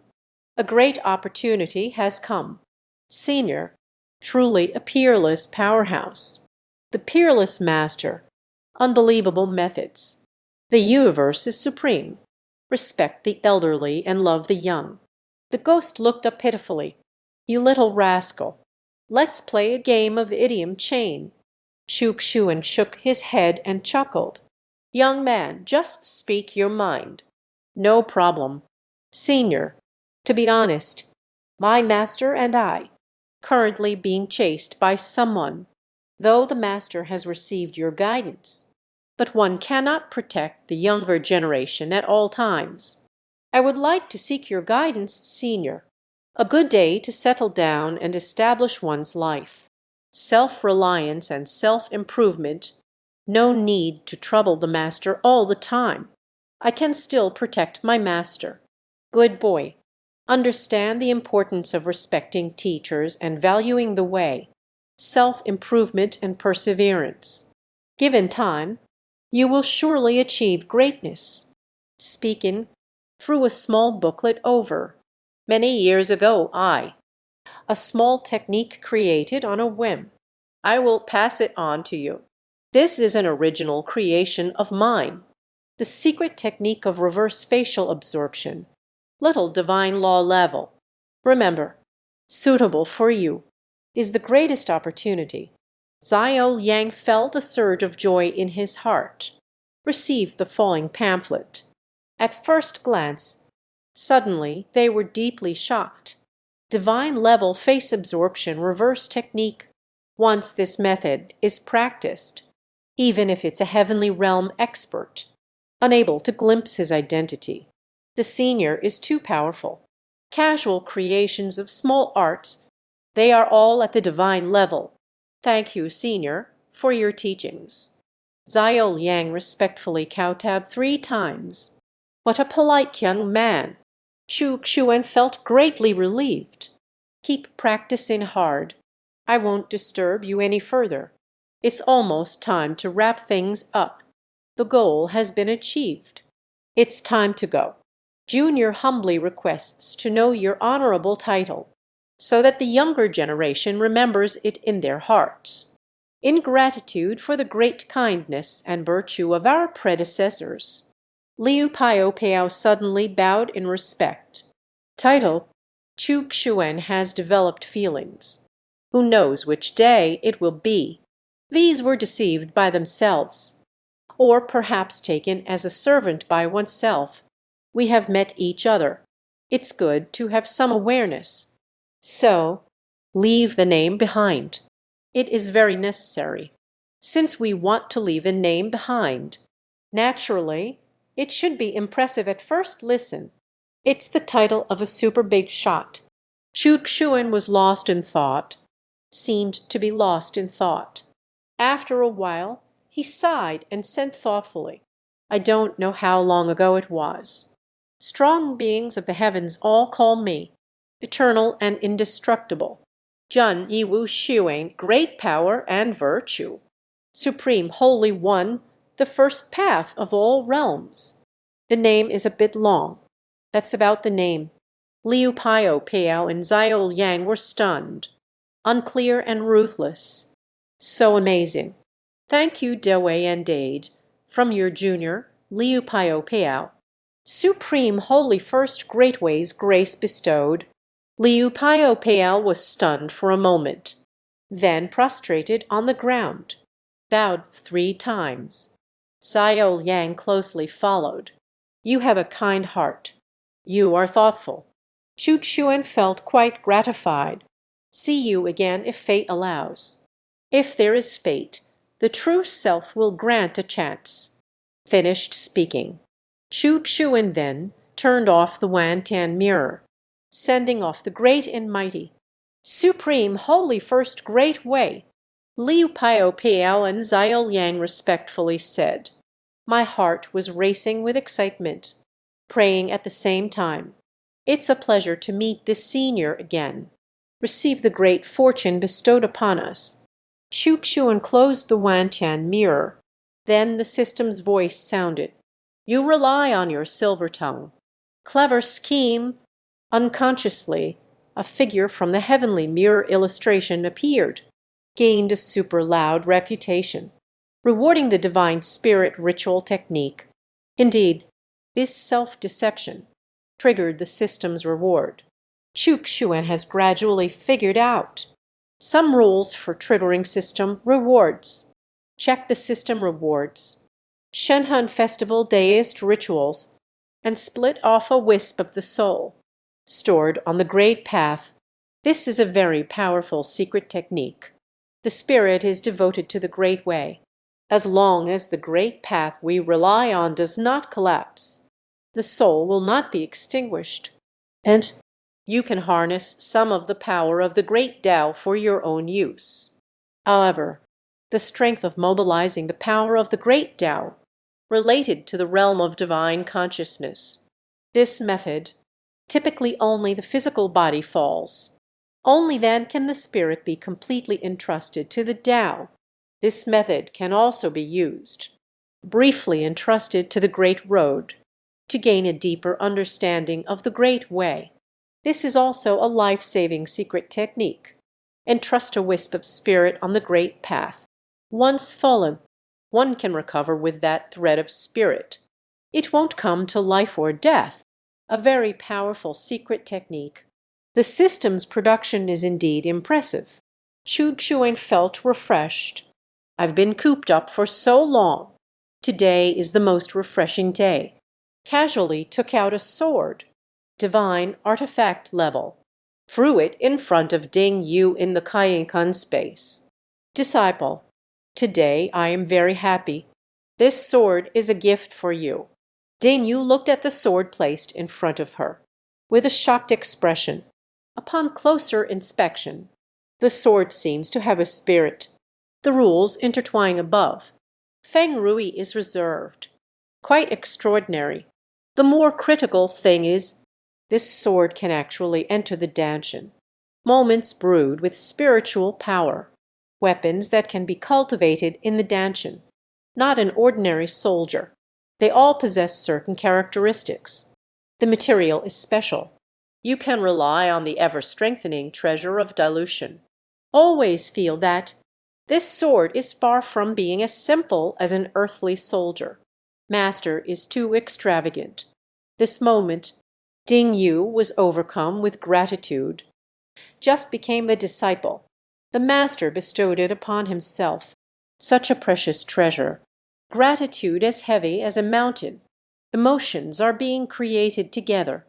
A great opportunity has come. Senior, truly a peerless powerhouse. The peerless master. Unbelievable methods. The universe is supreme. Respect the elderly and love the young. The ghost looked up pitifully. You little rascal. Let's play a game of idiom chain. Chuk Xuan shook his head and chuckled. Young man, just speak your mind. No problem. Senior, to be honest, my master and I, currently being chased by someone, though the master has received your guidance. But one cannot protect the younger generation at all times. I would like to seek your guidance, Senior. A good day to settle down and establish one's life. Self-reliance and self-improvement. No need to trouble the master all the time. I can still protect my master. Good boy. Understand the importance of respecting teachers and valuing the way, self-improvement and perseverance. Given time, you will surely achieve greatness. Speaking through a small booklet over. Many years ago, a small technique created on a whim. I will pass it on to you. This is an original creation of mine. The secret technique of reverse facial absorption. Little divine law level. Remember, suitable for you is the greatest opportunity. Xiao Yang felt a surge of joy in his heart. Received the falling pamphlet. At first glance, suddenly they were deeply shocked. Divine level face absorption reverse technique. Once this method is practiced, even if it's a heavenly realm expert, unable to glimpse his identity, the senior is too powerful. Casual creations of small arts, they are all at the divine level. Thank you, Senior, for your teachings. Xiao Yang respectfully kowtowed 3 times. What a polite young man! Chu Xuan felt greatly relieved. Keep practicing hard. I won't disturb you any further. It's almost time to wrap things up. The goal has been achieved. It's time to go. Junior humbly requests to know your honorable title, so that the younger generation remembers it in their hearts. In gratitude for the great kindness and virtue of our predecessors. Liu Pao suddenly bowed in respect. Title: Chu Xuan has developed feelings. Who knows which day it will be? These were deceived by themselves, or perhaps taken as a servant by oneself. We have met each other. It's good to have some awareness. So, leave the name behind. It is very necessary. Since we want to leave a name behind, naturally, it should be impressive at first listen. It's the title of a super big shot. Chu Xuan was lost in thought, seemed to be lost in thought. After a while, he sighed and said thoughtfully, I don't know how long ago it was. Strong beings of the heavens all call me, eternal and indestructible. Jun Yiwu Xuan, great power and virtue. Supreme Holy One, the first path of all realms. The name is a bit long. That's about the name. Liu Pao and Xiao Yang were stunned. Unclear and ruthless. So amazing. Thank you, Dewey and Dade. From your junior, Liu Pao. Supreme Holy First Great Ways grace bestowed. Liu Pao was stunned for a moment, then prostrated on the ground, bowed 3 times. Xiao Yang closely followed. You have a kind heart. You are thoughtful. Chu Xuan felt quite gratified. See you again if fate allows. If there is fate, the true self will grant a chance. Finished speaking. Chu Xuan then turned off the Wantian mirror, sending off the great and mighty, Supreme Holy First Great Way. Liu Pao and Xiao Yang respectfully said. My heart was racing with excitement, praying at the same time. It's a pleasure to meet this senior again. Receive the great fortune bestowed upon us. Chu Xuan closed the Wantian mirror. Then the system's voice sounded. You rely on your silver tongue. Clever scheme. Unconsciously, a figure from the heavenly mirror illustration appeared, gained a super loud reputation, rewarding the divine spirit ritual technique. Indeed, this self-deception triggered the system's reward. Chu Xuan has gradually figured out some rules for triggering system rewards. Check the system rewards. Shenhan Festival deist rituals, and split off a wisp of the soul, stored on the great path. This is a very powerful secret technique. The spirit is devoted to the great way, as long as the great path we rely on does not collapse. The soul will not be extinguished, and you can harness some of the power of the great Tao for your own use. However, the strength of mobilizing the power of the great Tao related to the realm of divine consciousness. This method, typically only the physical body falls. Only then can the spirit be completely entrusted to the Tao. This method can also be used, briefly entrusted to the Great Road, to gain a deeper understanding of the Great Way. This is also a life-saving secret technique. Entrust a wisp of spirit on the Great Path. Once fallen, one can recover with that thread of spirit. It won't come to life or death. A very powerful secret technique. The system's production is indeed impressive. Chugchuan felt refreshed. I've been cooped up for so long. Today is the most refreshing day. Casually took out a sword, divine artifact level. Threw it in front of Ding Yu in the Kaiyinkan space. Disciple, today I am very happy. This sword is a gift for you. Ding Yu looked at the sword placed in front of her, with a shocked expression. Upon closer inspection, the sword seems to have a spirit. The rules intertwine above. Feng Rui is reserved. Quite extraordinary. The more critical thing is, this sword can actually enter the Danshan. Moments brewed with spiritual power. Weapons that can be cultivated in the Danshan. Not an ordinary soldier. They all possess certain characteristics. The material is special. You can rely on the ever-strengthening treasure of dilution. Always feel that this sword is far from being as simple as an earthly soldier. Master is too extravagant. This moment, Ding Yu was overcome with gratitude. Just became a disciple. The master bestowed it upon himself. Such a precious treasure. Gratitude as heavy as a mountain. Emotions are being created together.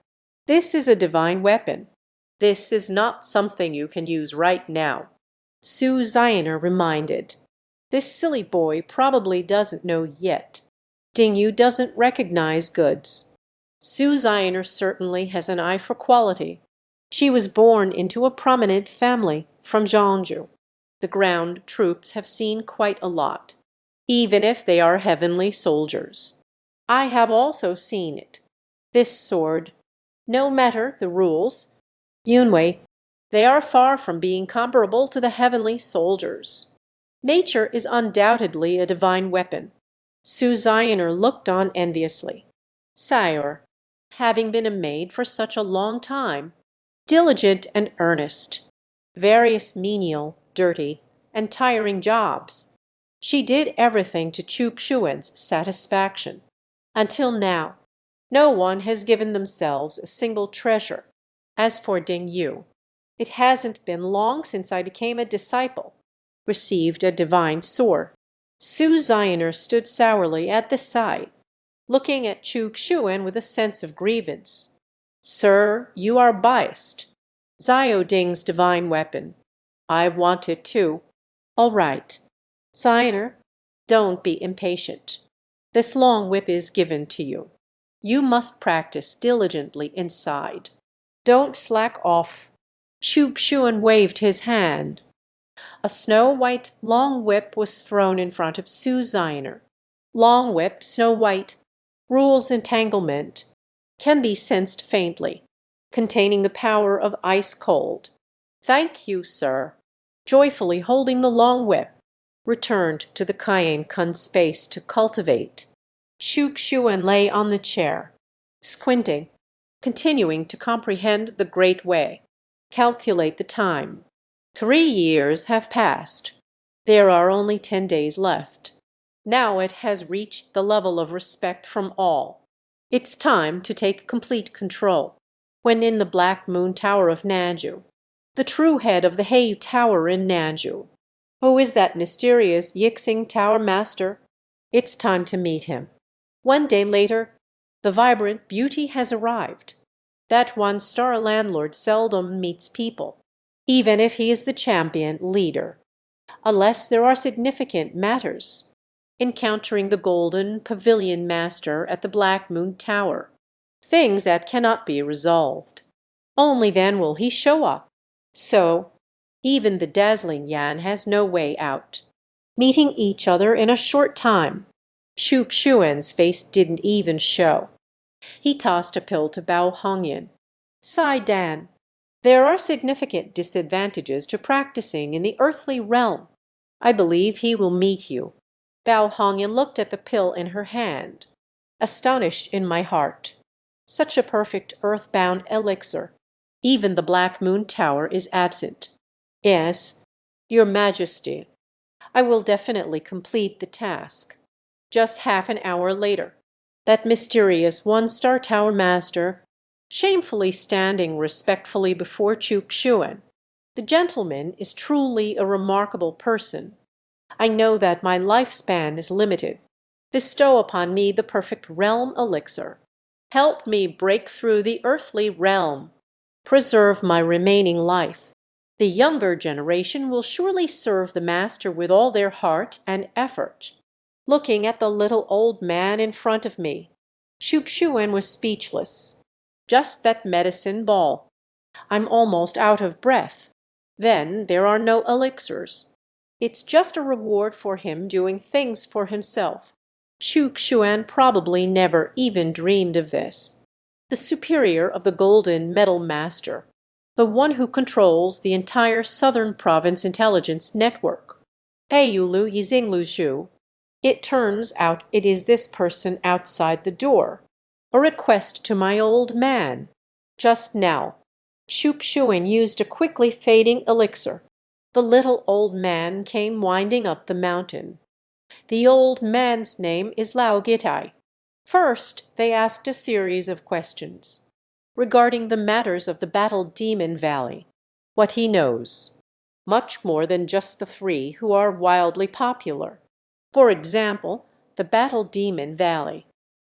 This is a divine weapon. This is not something you can use right now. Su Zioner reminded. This silly boy probably doesn't know yet. Ding Yu doesn't recognize goods. Su Zioner certainly has an eye for quality. She was born into a prominent family from Zhangzhou. The ground troops have seen quite a lot, even if they are heavenly soldiers. I have also seen it. This sword, no matter the rules, Yunwei, they are far from being comparable to the heavenly soldiers. Nature is undoubtedly a divine weapon. Su Zioner looked on enviously. Sire, having been a maid for such a long time, diligent and earnest, various menial, dirty, and tiring jobs, she did everything to Chugchuan's satisfaction. Until now, no one has given themselves a single treasure. As for Ding Yu, it hasn't been long since I became a disciple, received a divine sword. Su Zioner stood sourly at the side, looking at Chugchuan with a sense of grievance. Sir, you are biased. Zio Ding's divine weapon. I want it too. All right. Zioner, don't be impatient. This long whip is given to you. You must practice diligently inside. Don't slack off. Chugchuan waved his hand. A snow-white long whip was thrown in front of Su Zioner. Long whip, snow-white, rules entanglement, can be sensed faintly, containing the power of ice cold. Thank you, sir. Joyfully holding the long whip, returned to the Kaiyinkan space to cultivate. Chugchuan lay on the chair, squinting, continuing to comprehend the Great Way, calculate the time. 3 years have passed. There are only 10 days left. Now it has reached the level of respect from all. It's time to take complete control. When in the Black Moon Tower of Nanju, the true head of the Heiyu Tower in Nanju, who is that mysterious Yixing Tower Master? It's time to meet him. 1 day later, the vibrant beauty has arrived. That one-star landlord seldom meets people, even if he is the champion leader, unless there are significant matters. Encountering the golden pavilion master at the Black Moon Tower, things that cannot be resolved. Only then will he show up. So even the dazzling Yan has no way out. Meeting each other in a short time, Shuk Xuan's face didn't even show. He tossed a pill to Bao Hongyan. Sigh Dan. There are significant disadvantages to practicing in the earthly realm. I believe he will meet you. Bao Hongyan looked at the pill in her hand. Astonished in my heart. Such a perfect earthbound elixir. Even the Black Moon Tower is absent. Yes, Your Majesty. I will definitely complete the task. Just half an hour later, that mysterious one-star tower master, shamefully standing respectfully before Chuk Xuan. The gentleman is truly a remarkable person. I know that my lifespan is limited. Bestow upon me the perfect realm elixir. Help me break through the earthly realm. Preserve my remaining life. The younger generation will surely serve the master with all their heart and effort. Looking at the little old man in front of me, Shuk Xuan was speechless. Just that medicine ball. I'm almost out of breath. Then there are no elixirs. It's just a reward for him doing things for himself. Shuk Xuan probably never even dreamed of this. The superior of the Golden Metal Master, the one who controls the entire Southern Province intelligence network. Hey Yulu Yizinglu Zhu. It turns out it is this person outside the door. A request to my old man. Just now, Shuk Xuan used a quickly fading elixir. The little old man came winding up the mountain. The old man's name is Lao Gitai. First, they asked a series of questions regarding the matters of the Battle Demon Valley, what he knows. Much more than just the three who are wildly popular. For example, the Battle Demon Valley,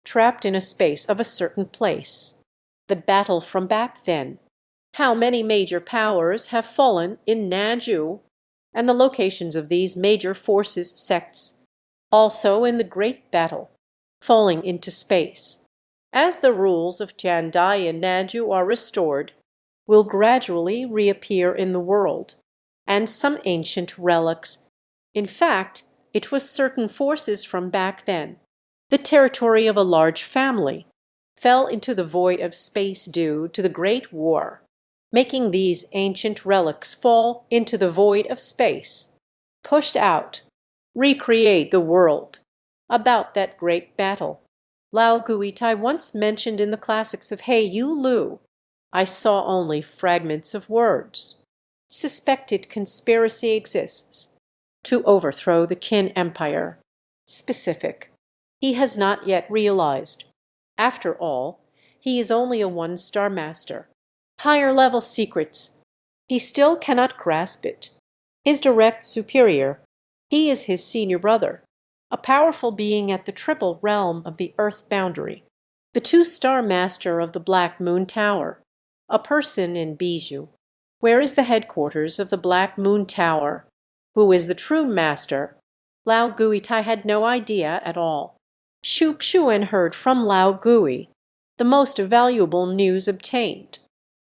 trapped in a space of a certain place. The battle from back then. How many major powers have fallen in Nanju, and the locations of these major forces sects. Also in the Great Battle, falling into space. As the rules of Tiandai and Nanju are restored, will gradually reappear in the world, and some ancient relics. In fact, it was certain forces from back then, the territory of a large family, fell into the void of space due to the Great War, making these ancient relics fall into the void of space, pushed out, recreate the world. About that great battle, Lao Guitai once mentioned in the classics of Hey Yu Lu. I saw only fragments of words. Suspected conspiracy exists to overthrow the Qin Empire. Specific. He has not yet realized. After all, he is only a one-star master. Higher-level secrets. He still cannot grasp it. His direct superior. He is his senior brother, a powerful being at the triple realm of the earth boundary. The two-star master of the Black Moon Tower. A person in Bijou. Where is the headquarters of the Black Moon Tower? Who is the true master? Lao Guitai had no idea at all. Shuk Xuan heard from Lao Gui the most valuable news obtained.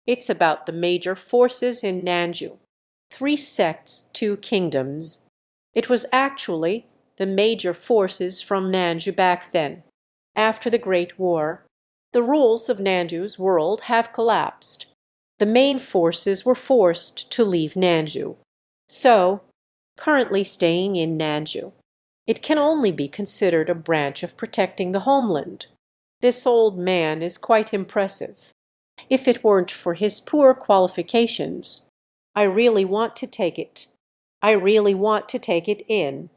It's about the major forces in Nanju. 3 sects, 2 kingdoms. It was actually the major forces from Nanju back then. After the Great War, the rules of Nanju's world have collapsed. The main forces were forced to leave Nanju. So, currently staying in Nanju, it can only be considered a branch of protecting the homeland. This old man is quite impressive. If it weren't for his poor qualifications, I really want to take it. I really want to take it in.